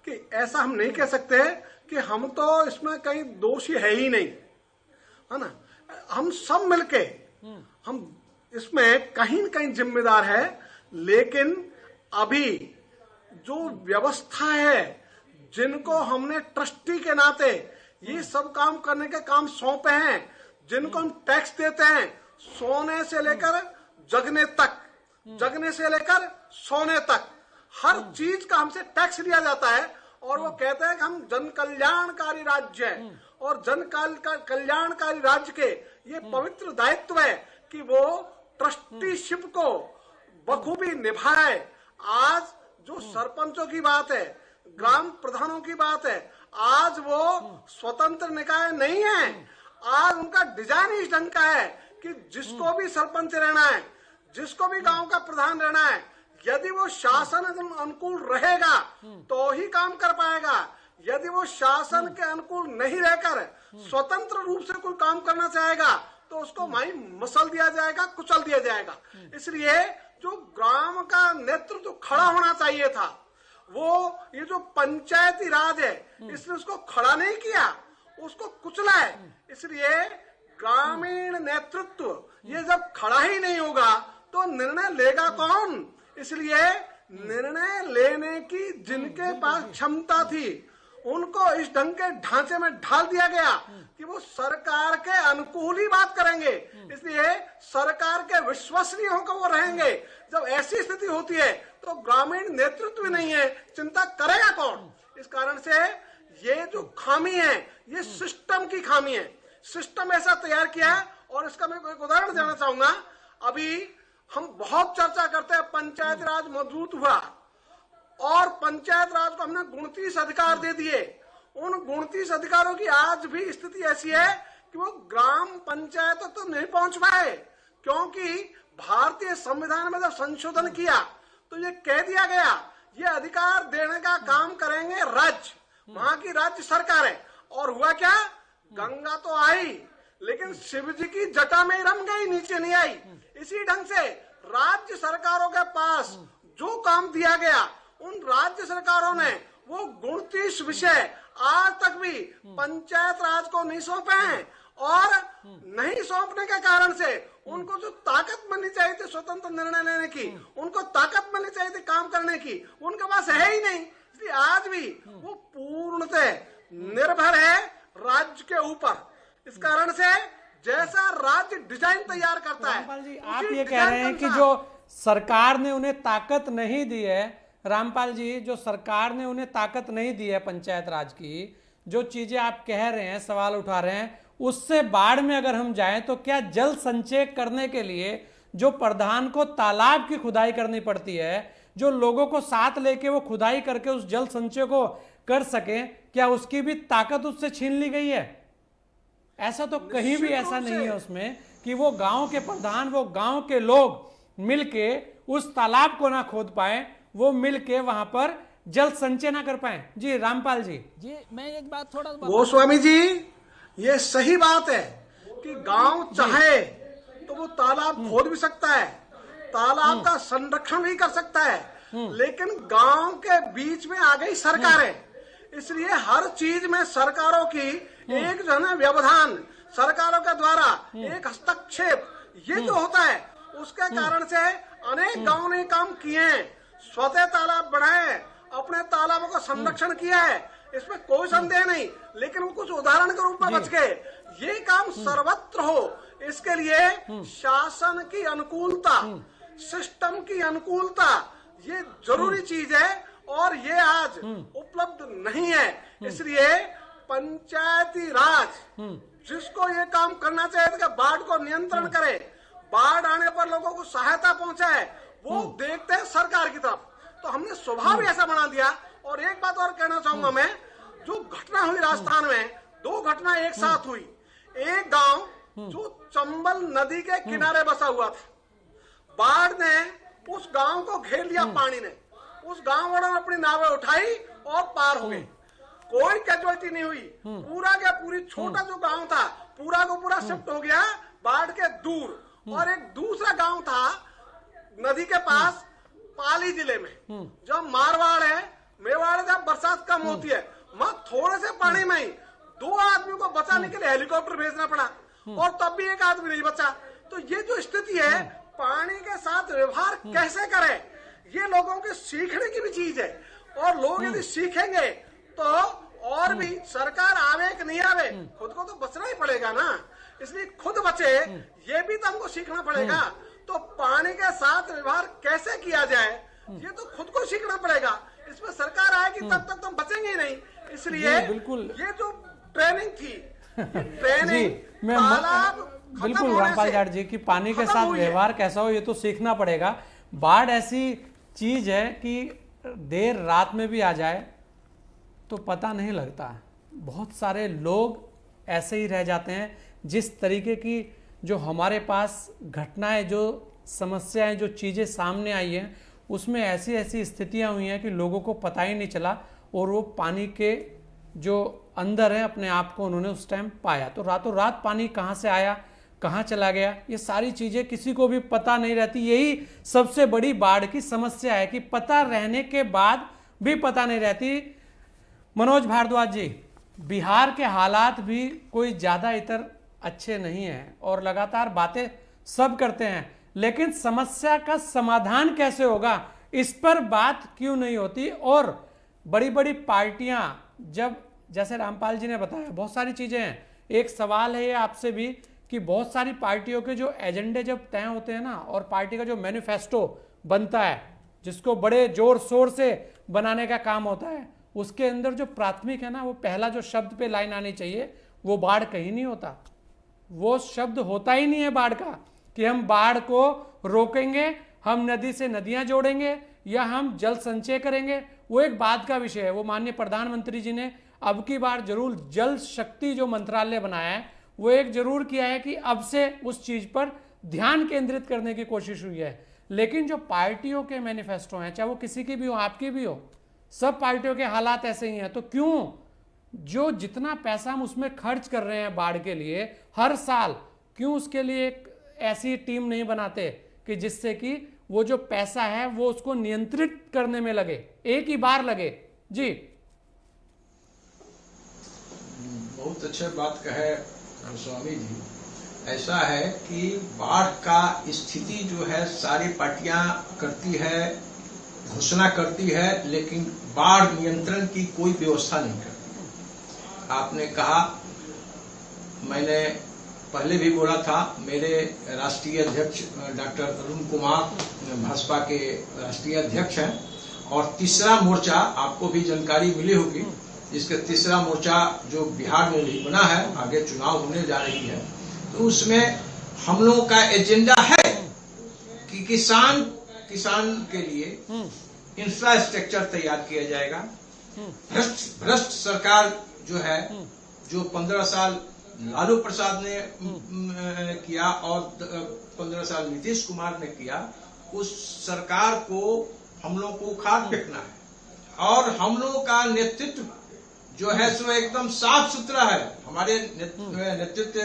Speaker 6: कि ऐसा हम नहीं कह सकते कि हम तो इसमें कहीं दोषी है ही नहीं, है ना। हम सब मिलके हम इसमें कहीं न कहीं जिम्मेदार है। लेकिन अभी जो व्यवस्था है, जिनको हमने ट्रस्टी के नाते ये सब काम करने के काम सौंपे हैं, जिनको हम टैक्स देते हैं, सोने से लेकर जगने तक, जगने से लेकर सोने तक, हर चीज का हमसे टैक्स लिया जाता है। और वो कहते हैं कि हम जन कल्याणकारी राज्य हैं और जन कल्याणकारी राज्य के ये पवित्र दायित्व है कि वो ट्रस्टीशिप को बखूबी निभाए। आज जो सरपंचों की बात है, ग्राम प्रधानों की बात है, आज वो स्वतंत्र निकाय नहीं है। आज उनका डिजाइन इस ढंग का है कि जिसको भी सरपंच रहना है, जिसको भी गांव का प्रधान रहना है, यदि वो शासन अनुकूल रहेगा तो ही काम कर पाएगा। यदि वो शासन के अनुकूल नहीं रहकर स्वतंत्र रूप से कोई काम करना चाहेगा तो उसको वहीं मसल दिया जाएगा, कुचल दिया जाएगा। इसलिए जो ग्राम का नेतृत्व खड़ा होना चाहिए था, वो ये जो पंचायती राज है, इसने उसको खड़ा नहीं किया, उसको कुचला है। इसलिए ग्रामीण नेतृत्व ये जब खड़ा ही नहीं होगा तो निर्णय लेगा कौन? इसलिए निर्णय लेने की जिनके पास क्षमता थी, उनको इस ढंग के ढांचे में ढाल दिया गया कि वो सरकार के अनुकूल ही बात करेंगे। इसलिए सरकार के विश्वसनीय होकर वो रहेंगे। जब ऐसी स्थिति होती है तो ग्रामीण नेतृत्व भी नहीं है, चिंता करेगा कौन? इस कारण से ये जो खामी है, ये सिस्टम की खामी है। सिस्टम ऐसा तैयार किया है। और इसका मैं एक उदाहरण देना चाहूंगा। अभी हम बहुत चर्चा करते हैं पंचायत राज मजबूत हुआ और पंचायत राज को हमने 29 अधिकार दे दिए। उन 29 अधिकारों की आज भी स्थिति ऐसी है कि वो ग्राम पंचायत तो नहीं पहुंच पाए, क्योंकि भारतीय संविधान में जब संशोधन किया तो ये कह दिया गया ये अधिकार देने का काम करेंगे राज्य, वहां की राज्य सरकार है। और हुआ क्या? गंगा तो आई लेकिन शिव जी की जटा में रम गई, नीचे नहीं आई। इसी ढंग से राज्य सरकारों के पास जो काम दिया गया, उन राज्य सरकारों ने वो 29 विषय आज तक भी पंचायत राज को नहीं सौंपे हैं। और नहीं सौंपने के कारण से उनको जो ताकत मिलनी चाहिए थी स्वतंत्र निर्णय लेने की, उनको ताकत मिलनी चाहिए थी काम करने की, उनके पास है ही नहीं। इसलिए आज भी वो पूर्णतः निर्भर है राज्य के ऊपर। इस कारण से जैसा राज्य डिजाइन तैयार करता है,
Speaker 1: रामपाल जी आप ये कह रहे हैं कि जो सरकार ने उन्हें ताकत नहीं दी है, रामपाल जी जो सरकार ने उन्हें ताकत नहीं दी है पंचायत राज की, जो चीजें आप कह रहे हैं, सवाल उठा रहे हैं, उससे बाढ़ में अगर हम जाएं तो क्या जल संचय करने के लिए जो प्रधान को तालाब की खुदाई करनी पड़ती है, जो लोगों को साथ लेके वो खुदाई करके उस जल संचय को कर सके, क्या उसकी भी ताकत उससे छीन ली गई है? ऐसा तो कहीं भी ऐसा नहीं है उसमें कि वो गांव के प्रधान, वो गांव के लोग मिलके उस तालाब को ना खोद पाए, वो मिलके वहां पर जल संचय ना कर पाए। जी रामपाल जी।
Speaker 14: जी मैं एक बात थोड़ा
Speaker 6: गोस्वामी जी, ये सही बात है कि गांव चाहे तो वो तालाब खोद भी सकता है, तालाब का संरक्षण भी कर सकता है, लेकिन गांव के बीच में आ गई सरकारें। इसलिए हर चीज में सरकारों की एक जो है ना व्यवधान, सरकारों के द्वारा एक हस्तक्षेप, ये जो होता है उसके कारण से अनेक गांव ने काम किए हैं, स्वतः तालाब बढ़ाए, अपने तालाबों का संरक्षण किया है, इसमें कोई संदेह नहीं। लेकिन वो कुछ उदाहरण के रूप में बच गए। ये काम सर्वत्र हो, इसके लिए शासन की अनुकूलता, सिस्टम की अनुकूलता, ये जरूरी चीज है और ये आज उपलब्ध नहीं है। इसलिए पंचायती राज जिसको ये काम करना चाहिए कि बाढ़ को नियंत्रण करे, बाढ़ आने पर लोगों को सहायता पहुंचाए, वो देखते हैं सरकार की तरफ। तो हमने स्वभाव ही ऐसा बना दिया। और एक बात और कहना चाहूंगा मैं, जो घटना हुई राजस्थान में, दो घटना एक साथ हुई। एक गांव जो चंबल नदी के किनारे बसा हुआ था, बाढ़ ने उस गांव को घेर लिया, पानी ने, उस गांव वालों ने अपनी नावें उठाई और पार हो गए, कोई कैजुअलिटी नहीं हुई। पूरा का पूरी छोटा जो गांव था पूरा को पूरा शिफ्ट हो गया बाढ़ के दूर। और एक दूसरा गांव था नदी के पास पाली जिले में, जब मारवाड़ है, मेवाड़, जब बरसात कम होती है, वहां थोड़े से पानी में ही 2 आदमियों को बचाने के लिए हेलीकॉप्टर भेजना पड़ा और तब भी एक आदमी नहीं बचा। तो ये जो स्थिति है, पानी के साथ व्यवहार कैसे करें, ये लोगों के सीखने की भी चीज है। और लोग यदि सीखेंगे तो और भी, सरकार आवे कि नहीं आवे, खुद को तो बचना ही पड़ेगा ना। इसलिए खुद बचे, ये भी तो हमको सीखना पड़ेगा। तो पानी के साथ व्यवहार कैसे किया जाए, ये तो खुद को सीखना पड़ेगा। इसमें सरकार आएगी तब तक तो हम बचेंगे ही नहीं। इसलिए
Speaker 1: बिल्कुल
Speaker 6: ये जो ट्रेनिंग थी, ट्रेनिंग
Speaker 1: बिल्कुल रामपाल जाट जी की पानी के साथ व्यवहार कैसा हो ये तो सीखना पड़ेगा। बाढ़ ऐसी चीज है कि देर रात में भी आ जाए तो पता नहीं लगता। बहुत सारे लोग ऐसे ही रह जाते हैं। जिस तरीके की जो हमारे पास घटनाएं, जो समस्याएं, जो चीज़ें सामने आई हैं, उसमें ऐसी ऐसी स्थितियां हुई हैं कि लोगों को पता ही नहीं चला और वो पानी के जो अंदर है अपने आप को उन्होंने उस टाइम पाया। तो रातों रात पानी कहाँ से आया, कहाँ चला गया, ये सारी चीज़ें किसी को भी पता नहीं रहती। यही सबसे बड़ी बाढ़ की समस्या है कि पता रहने के बाद भी पता नहीं रहती। मनोज भारद्वाज जी, बिहार के हालात भी कोई ज़्यादा इतर अच्छे नहीं हैं और लगातार बातें सब करते हैं, लेकिन समस्या का समाधान कैसे होगा इस पर बात क्यों नहीं होती। और बड़ी बड़ी पार्टियां, जब जैसे रामपाल जी ने बताया बहुत सारी चीज़ें हैं। एक सवाल है ये आपसे भी कि बहुत सारी पार्टियों के जो एजेंडे जब तय होते हैं ना, और पार्टी का जो मैनिफेस्टो बनता है जिसको बड़े जोर शोर से बनाने का काम होता है, उसके अंदर जो प्राथमिक है ना, वो पहला जो शब्द पे लाइन आनी चाहिए वो बाढ़ कहीं नहीं होता। वो शब्द होता ही नहीं है बाढ़ का कि हम बाढ़ को रोकेंगे, हम नदी से नदियां जोड़ेंगे या हम जल संचय करेंगे। वो एक बात का विषय है। वो माननीय प्रधानमंत्री जी ने अब की बार जरूर जल शक्ति जो मंत्रालय बनाया है वो एक जरूर किया है कि अब से उस चीज पर ध्यान केंद्रित करने की कोशिश हुई है। लेकिन जो पार्टियों के मैनिफेस्टो हैं, चाहे वो किसी की भी हो, आपकी भी हो, सब पार्टियों के हालात ऐसे ही हैं। तो क्यों जो जितना पैसा हम उसमें खर्च कर रहे हैं बाढ़ के लिए हर साल, क्यों उसके लिए एक ऐसी टीम नहीं बनाते कि जिससे कि वो जो पैसा है वो उसको नियंत्रित करने में लगे, एक ही बार लगे। जी
Speaker 7: बहुत अच्छे बात कहे गोस्वामी जी, ऐसा है कि बाढ़ का स्थिति जो है सारी पार्टियां करती है, घोषणा करती है, लेकिन बाढ़ नियंत्रण की कोई व्यवस्था नहीं करती। आपने कहा, मैंने पहले भी बोला था, मेरे राष्ट्रीय अध्यक्ष डॉक्टर अरुण कुमार भाजपा के राष्ट्रीय अध्यक्ष हैं, और तीसरा मोर्चा आपको भी जानकारी मिली होगी, इसका तीसरा मोर्चा जो बिहार में भी बना है, आगे चुनाव होने जा रही है, तो उसमें हम लोगों का एजेंडा है कि किसान के लिए इंफ्रास्ट्रक्चर तैयार किया जाएगा। भ्रष्ट सरकार जो है, जो 15 साल लालू प्रसाद ने किया और 15 साल नीतीश कुमार ने किया, उस सरकार को हम लोग को उखाड़ फेंकना है। और हम लोगों का नेतृत्व जो है सो एकदम साफ सुथरा है। हमारे नेतृत्व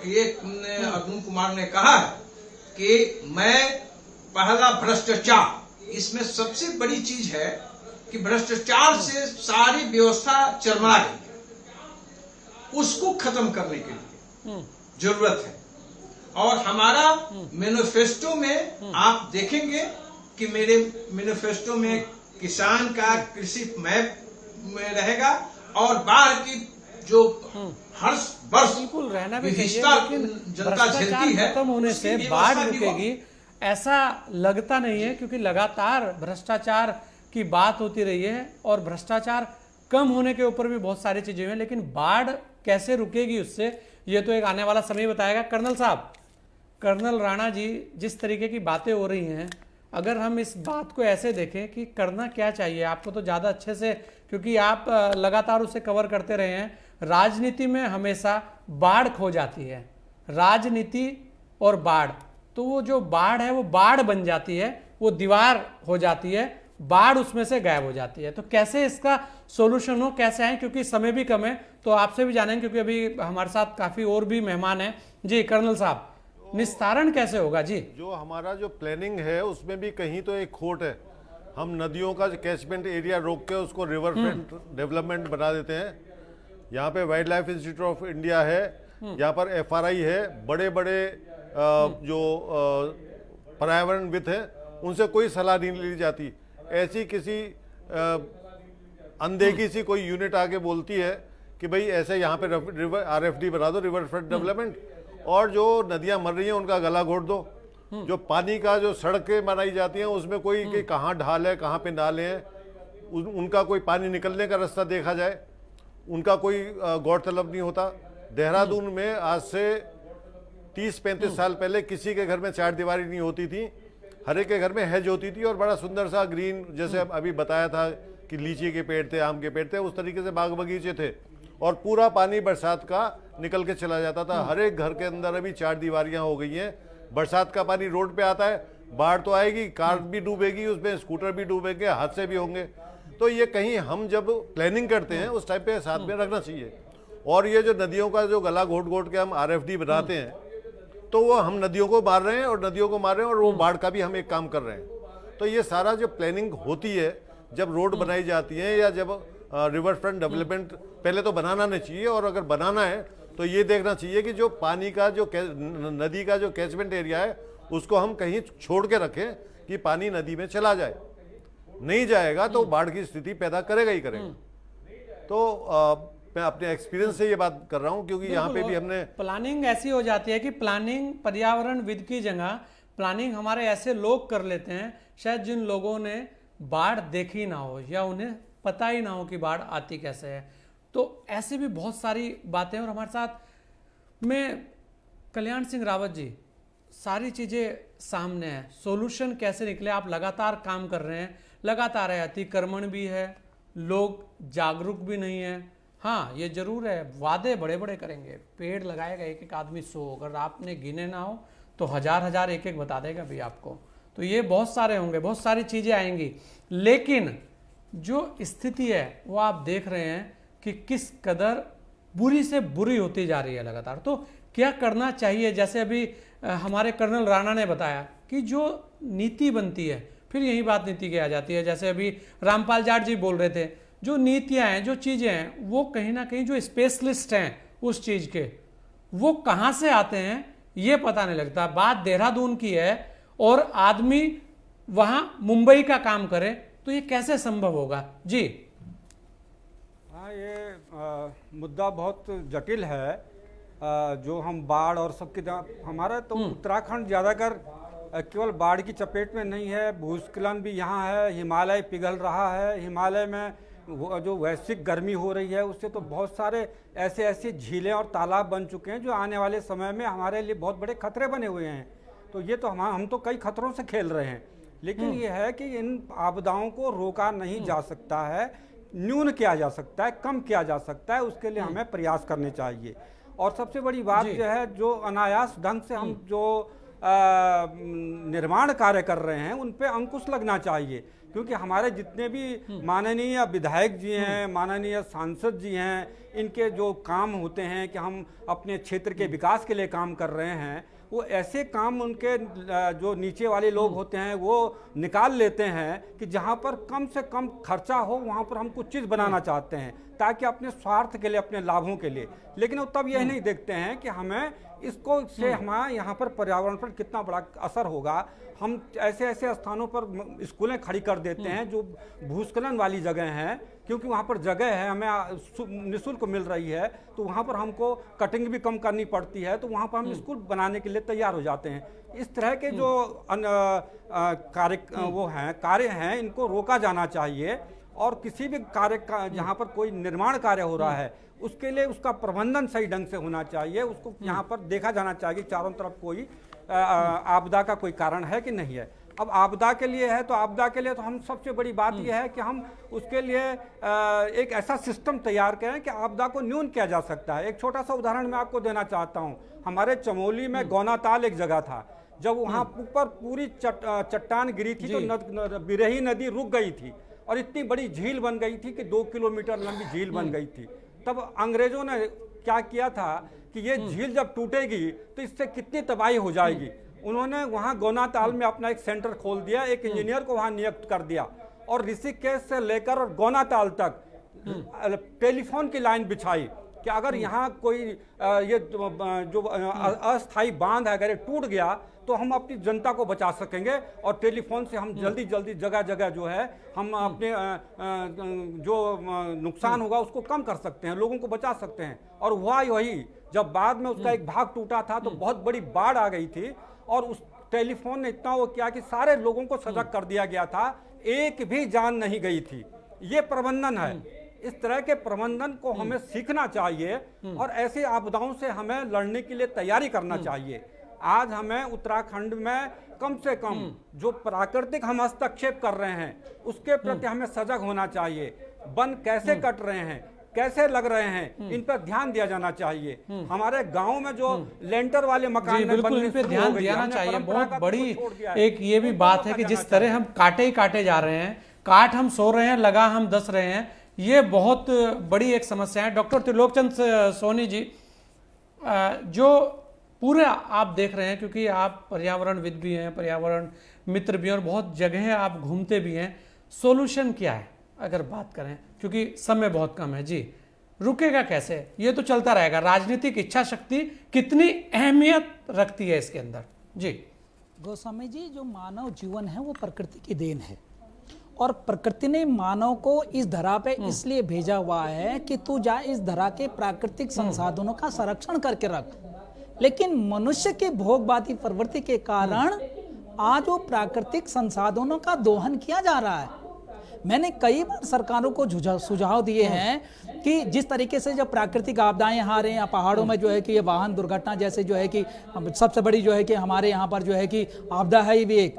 Speaker 7: ये अरुण कुमार ने कहा है कि मैं पहला भ्रष्टाचार, इसमें सबसे बड़ी चीज है कि भ्रष्टाचार से सारी व्यवस्था चरमरा गई है, उसको खत्म करने के लिए जरूरत है। और हमारा मैनिफेस्टो में आप देखेंगे कि मेरे मैनिफेस्टो में किसान का कृषि मैप में रहेगा, और बाढ़ की जो हर वर्ष
Speaker 1: बिल्कुल रहना भी
Speaker 7: विविधता
Speaker 1: चाहिए, लेकिन
Speaker 7: जनता झेलती है,
Speaker 1: भ्रष्टाचार खत्म होने से
Speaker 7: उसकी
Speaker 1: बाढ़
Speaker 7: व्यवस्था भी हो।
Speaker 1: रुकेगी ऐसा लगता नहीं है, क्योंकि लगातार भ्रष्टाचार की बात होती रही है और भ्रष्टाचार कम होने के ऊपर भी बहुत सारी चीजें हैं, लेकिन बाढ़ कैसे रुकेगी उससे, ये तो एक आने वाला समय बताएगा। कर्नल साहब, कर्नल राणा जी, जिस तरीके की बातें हो रही हैं, अगर हम इस बात को ऐसे देखें कि करना क्या चाहिए, आपको तो ज़्यादा अच्छे से, क्योंकि आप लगातार उसे कवर करते रहे हैं, राजनीति में हमेशा बाढ़ खो जाती है, राजनीति और बाढ़, तो वो जो बाढ़ है वो बाढ़ बन जाती है, वो दीवार हो जाती है, बाढ़ उसमें से गायब हो जाती है। तो कैसे इसका सॉल्यूशन हो, कैसे आए, क्योंकि समय भी कम है, तो आपसे भी जानेंगे, क्योंकि अभी हमारे साथ काफ़ी और भी मेहमान हैं। जी कर्नल साहब, निस्तारण कैसे होगा जी?
Speaker 8: जो हमारा जो प्लानिंग है उसमें भी कहीं तो एक खोट है। हम नदियों का कैचमेंट एरिया रोक के उसको रिवर फ्रंट डेवलपमेंट बना देते हैं। यहाँ पे wild life institute of India है, यहाँ पर FRI है, बड़े बड़े जो पर्यावरणविद हैं उनसे कोई सलाह नहीं ली जाती। ऐसी किसी अनदेखी सी कोई यूनिट आके बोलती है कि भाई ऐसे यहाँ पे रिवर RFD बना दो, रिवर फ्रंट डेवलपमेंट, और जो नदियाँ मर रही हैं उनका गला घोट दो। जो पानी का जो सड़कें बनाई जाती हैं उसमें कोई कि कहाँ ढाल है, कहाँ पे नाले हैं, उनका कोई पानी निकलने का रास्ता देखा जाए, उनका कोई गौर तलब नहीं होता। देहरादून में आज से 30-35 साल पहले किसी के घर में चार दीवारी नहीं होती थी, हर एक के घर में हैज होती थी, और बड़ा सुंदर सा ग्रीन, जैसे अभी बताया था कि लीची के पेड़ थे, आम के पेड़ थे, उस तरीके से बाग बगीचे थे, और पूरा पानी बरसात का निकल के चला जाता था। हर एक घर के अंदर अभी चार दीवारियां हो गई हैं। बरसात का पानी रोड पे आता है, बाढ़ तो आएगी, कार भी डूबेगी, उसमें स्कूटर भी डूबेंगे, हादसे भी होंगे। तो ये कहीं हम जब प्लानिंग करते हैं उस टाइप पे साथ में रखना चाहिए। और ये जो नदियों का जो गला घोट घोट के हम RFD बनाते हैं, तो वो हम नदियों को मार रहे हैं, और नदियों को मार रहे हैं, और वो बाढ़ का भी हम एक काम कर रहे हैं। तो ये सारा जो प्लानिंग होती है, जब रोड बनाई जाती है या जब रिवर फ्रंट डेवलपमेंट, पहले तो बनाना नहीं चाहिए, और अगर बनाना है तो ये देखना चाहिए कि जो पानी का जो नदी का जो कैचमेंट एरिया है उसको हम कहीं छोड़ के रखें कि पानी नदी में चला जाए। नहीं जाएगा तो बाढ़ की स्थिति पैदा करेगा ही करेगा। तो मैं अपने एक्सपीरियंस से ये बात कर रहा हूँ, क्योंकि यहाँ पे भी हमने
Speaker 1: प्लानिंग ऐसी हो जाती है कि प्लानिंग पर्यावरण विद की जगह प्लानिंग हमारे ऐसे लोग कर लेते हैं, शायद जिन लोगों ने बाढ़ देखी ना हो या उन्हें पता ही ना हो कि बाढ़ आती कैसे है। तो ऐसे भी बहुत सारी बातें। और हमारे साथ में कल्याण सिंह रावत जी, सारी चीज़ें सामने हैं, सॉल्यूशन कैसे निकले, आप लगातार काम कर रहे हैं, लगातार है, अतिक्रमण भी है, लोग जागरूक भी नहीं है। हाँ ये जरूर है, वादे बड़े बड़े करेंगे, पेड़ लगाएगा एक एक आदमी 100, अगर आपने गिने ना हो तो हजार एक एक बता देगा भी आपको। तो ये बहुत सारे होंगे, बहुत सारी चीज़ें आएंगी, लेकिन जो स्थिति है वो आप देख रहे हैं कि किस कदर बुरी से बुरी होती जा रही है लगातार। तो क्या करना चाहिए, जैसे अभी हमारे कर्नल राणा ने बताया कि जो नीति बनती है, फिर यही बात नीति की आ जाती है। जैसे अभी रामपाल जाट जी बोल रहे थे, जो नीतियां हैं, जो चीज़ें हैं, वो कहीं ना कहीं जो स्पेशलिस्ट हैं उस चीज़ के, वो कहां से आते हैं ये पता नहीं लगता। बात देहरादून की है और आदमी वहां मुंबई का काम करे तो ये कैसे संभव होगा जी?
Speaker 10: हाँ, ये मुद्दा बहुत जटिल है। जो हम बाढ़ और सबके हमारा तो उत्तराखंड ज़्यादातर केवल बाढ़ की चपेट में नहीं है, भूस्खलन भी यहाँ है, हिमालय पिघल रहा है। हिमालय में जो वैश्विक गर्मी हो रही है उससे तो बहुत सारे ऐसे झीलें और तालाब बन चुके हैं जो आने वाले समय में हमारे लिए बहुत बड़े खतरे बने हुए हैं। तो ये तो हम तो कई खतरों से खेल रहे हैं, लेकिन ये है कि इन आपदाओं को रोका नहीं जा सकता है, न्यून किया जा सकता है, कम किया जा सकता है, उसके लिए हमें प्रयास करने चाहिए। और सबसे बड़ी बात जो है, जो अनायास ढंग से हम जो निर्माण कार्य कर रहे हैं उन पे अंकुश लगना चाहिए, क्योंकि हमारे जितने भी माननीय विधायक जी हैं, माननीय सांसद जी हैं, इनके जो काम होते हैं कि हम अपने क्षेत्र के विकास के लिए काम कर रहे हैं, वो ऐसे काम उनके जो नीचे वाले लोग होते हैं वो निकाल लेते हैं कि जहाँ पर कम से कम खर्चा हो वहाँ पर हम कुछ चीज़ बनाना चाहते हैं ताकि अपने स्वार्थ के लिए, अपने लाभों के लिए। लेकिन वो तब यह नहीं देखते हैं कि हमें इसको से हमारे यहाँ पर पर्यावरण पर कितना बड़ा असर होगा। हम ऐसे स्थानों पर स्कूलें खड़ी कर देते हैं जो भूस्खलन वाली जगह हैं, क्योंकि वहाँ पर जगह है, हमें निःशुल्क मिल रही है, तो वहाँ पर हमको कटिंग भी कम करनी पड़ती है, तो वहाँ पर हम स्कूल बनाने के लिए तैयार हो जाते हैं। इस तरह के जो कार्य हैं इनको रोका जाना चाहिए, और किसी भी कार्य का जहाँ पर कोई निर्माण कार्य हो रहा है उसके लिए उसका प्रबंधन सही ढंग से होना चाहिए। उसको यहाँ पर देखा जाना चाहिए चारों तरफ कोई आपदा का कोई कारण है कि नहीं है। अब आपदा के लिए है तो आपदा के लिए तो हम सबसे बड़ी बात यह है कि हम उसके लिए एक ऐसा सिस्टम तैयार करें कि आपदा को न्यून किया जा सकता है। एक छोटा सा उदाहरण मैं आपको देना चाहता हूँ। हमारे चमोली में गौनाताल एक जगह था, जब वहाँ ऊपर पूरी चट्टान गिरी थी तो बिरही नदी रुक गई थी और इतनी बड़ी झील बन गई थी कि 2 किलोमीटर लंबी झील बन गई थी। तब अंग्रेजों ने क्या किया था कि ये झील जब टूटेगी तो इससे कितनी तबाही हो जाएगी। उन्होंने वहाँ गौनाताल में अपना एक सेंटर खोल दिया, एक इंजीनियर को वहाँ नियुक्त कर दिया और ऋषिकेश से लेकर और गौनाताल तक टेलीफोन की लाइन बिछाई कि अगर यहाँ कोई ये जो अस्थायी बांध है अगर टूट गया तो हम अपनी जनता को बचा सकेंगे, और टेलीफोन से हम जल्दी जगह जगह जो है हम अपने जो नुकसान होगा उसको कम कर सकते हैं, लोगों को बचा सकते हैं। और हुआ वही, जब बाद में उसका एक भाग टूटा था तो बहुत बड़ी बाढ़ आ गई थी और उस टेलीफोन ने इतना वो किया कि सारे लोगों को सजग कर दिया गया था, एक भी जान नहीं गई थी। ये प्रबंधन है। इस तरह के प्रबंधन को हमें सीखना चाहिए और ऐसे आपदाओं से हमें लड़ने के लिए तैयारी करना चाहिए। आज हमें उत्तराखंड में कम से कम जो प्राकृतिक हम हस्तक्षेप कर रहे हैं उसके प्रति हमें सजग होना चाहिए। वन कैसे कट रहे हैं, कैसे लग रहे हैं, इन पर ध्यान दिया जाना चाहिए। हमारे गांव में जो लेंटर वाले मकान
Speaker 1: बिल्कुल इन पे ध्यान दिया चाहिए। बहुत बड़ी एक ये भी बात है कि जिस तरह हम काटे ही काटे जा रहे हैं, काट हम सो रहे हैं, लगा हम दस रहे हैं, ये बहुत बड़ी एक समस्या है। डॉक्टर त्रिलोकचंद सोनी जी, जो पूरे आप देख रहे हैं, क्योंकि आप पर्यावरणविद भी हैं, पर्यावरण मित्र भी हैं और बहुत जगह आप घूमते भी हैं, सोल्यूशन क्या है अगर बात करें, क्योंकि समय बहुत कम है जी, रुकेगा कैसे? ये तो चलता रहेगा। राजनीतिक इच्छा शक्ति कितनी अहमियत रखती है इसके अंदर जी?
Speaker 14: गोस्वामी जी, जो मानव जीवन है वो प्रकृति की देन है और प्रकृति ने मानव को इस धरा पे इसलिए भेजा हुआ है कि तू जा इस धरा के प्राकृतिक संसाधनों का संरक्षण करके रख। लेकिन मनुष्य की भोगवादी प्रवृत्ति के कारण आज वो प्राकृतिक संसाधनों का दोहन किया जा रहा है। मैंने कई बार सरकारों को सुझाव दिए हैं कि जिस तरीके से जब प्राकृतिक आपदाएं यहाँ आ रही हैं, पहाड़ों में जो है कि ये वाहन दुर्घटना जैसे जो है कि सबसे बड़ी जो है कि हमारे यहाँ पर जो है कि आपदा है भी एक,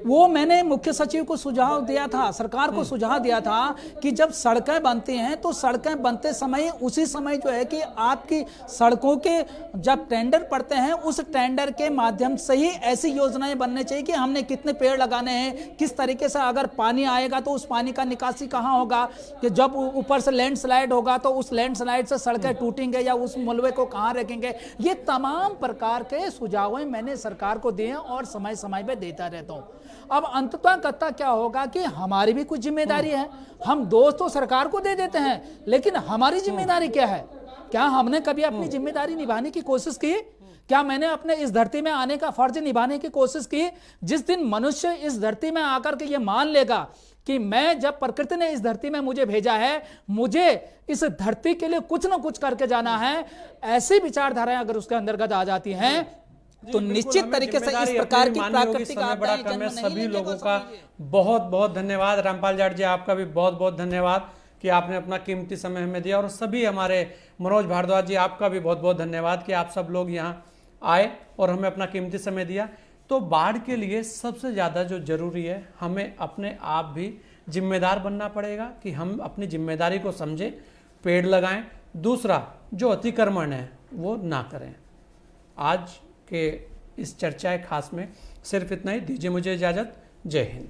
Speaker 14: वो मैंने मुख्य सचिव को सुझाव दिया था, सरकार को सुझाव दिया था कि जब सड़कें बनती हैं तो सड़कें बनते समय उसी समय जो है कि आपकी सड़कों के जब टेंडर पड़ते हैं उस टेंडर के माध्यम से ही ऐसी योजनाएं बनने चाहिए कि हमने कितने पेड़ लगाने हैं, किस तरीके से अगर पानी आएगा तो उस पानी का निकासी कहाँ होगा, कि जब ऊपर से लैंडस्लाइड होगा तो उस लैंडस्लाइड से सड़कें टूटेंगे या उस मलबे को कहाँ रखेंगे। ये तमाम प्रकार के सुझाव मैंने सरकार को दिए और समय समय पे देता रहता हूँ। अब अंततः कथा क्या होगा कि हमारी भी कुछ जिम्मेदारी है। हम दोष तो सरकार को दे देते हैं, लेकिन हमारी जिम्मेदारी क्या है? क्या हमने कभी अपनी जिम्मेदारी निभाने की कोशिश की? क्या मैंने अपने इस धरती में आने का फर्ज निभाने की कोशिश की? जिस दिन मनुष्य इस धरती में आकर के ये मान लेगा कि मैं, जब प्रकृति ने इस धरती में मुझे भेजा है, मुझे इस धरती के लिए कुछ ना कुछ करके जाना है, ऐसी विचारधाराएं अगर उसके अंतर्गत आ जाती हैं तो निश्चित तरीके से इस प्रकार की प्राकृतिक आपदाएं जन्म नहीं
Speaker 1: सभी
Speaker 14: लेंगे।
Speaker 1: लोगों का बहुत बहुत धन्यवाद। रामपाल जाट जी, आपका भी बहुत बहुत धन्यवाद कि आपने अपना कीमती समय हमें दिया, और सभी हमारे मनोज भारद्वाज जी, आपका भी बहुत बहुत धन्यवाद कि आप सब लोग यहाँ आए और हमें अपना कीमती समय दिया। तो बाढ़ के लिए सबसे ज़्यादा जो जरूरी है, हमें अपने आप भी जिम्मेदार बनना पड़ेगा कि हम अपनी जिम्मेदारी को समझें, पेड़ लगाएं। दूसरा, जो अतिक्रमण है वो ना करें। आज के इस चर्चाएं खास में सिर्फ इतना ही। दीजिए मुझे इजाज़त। जय हिंद।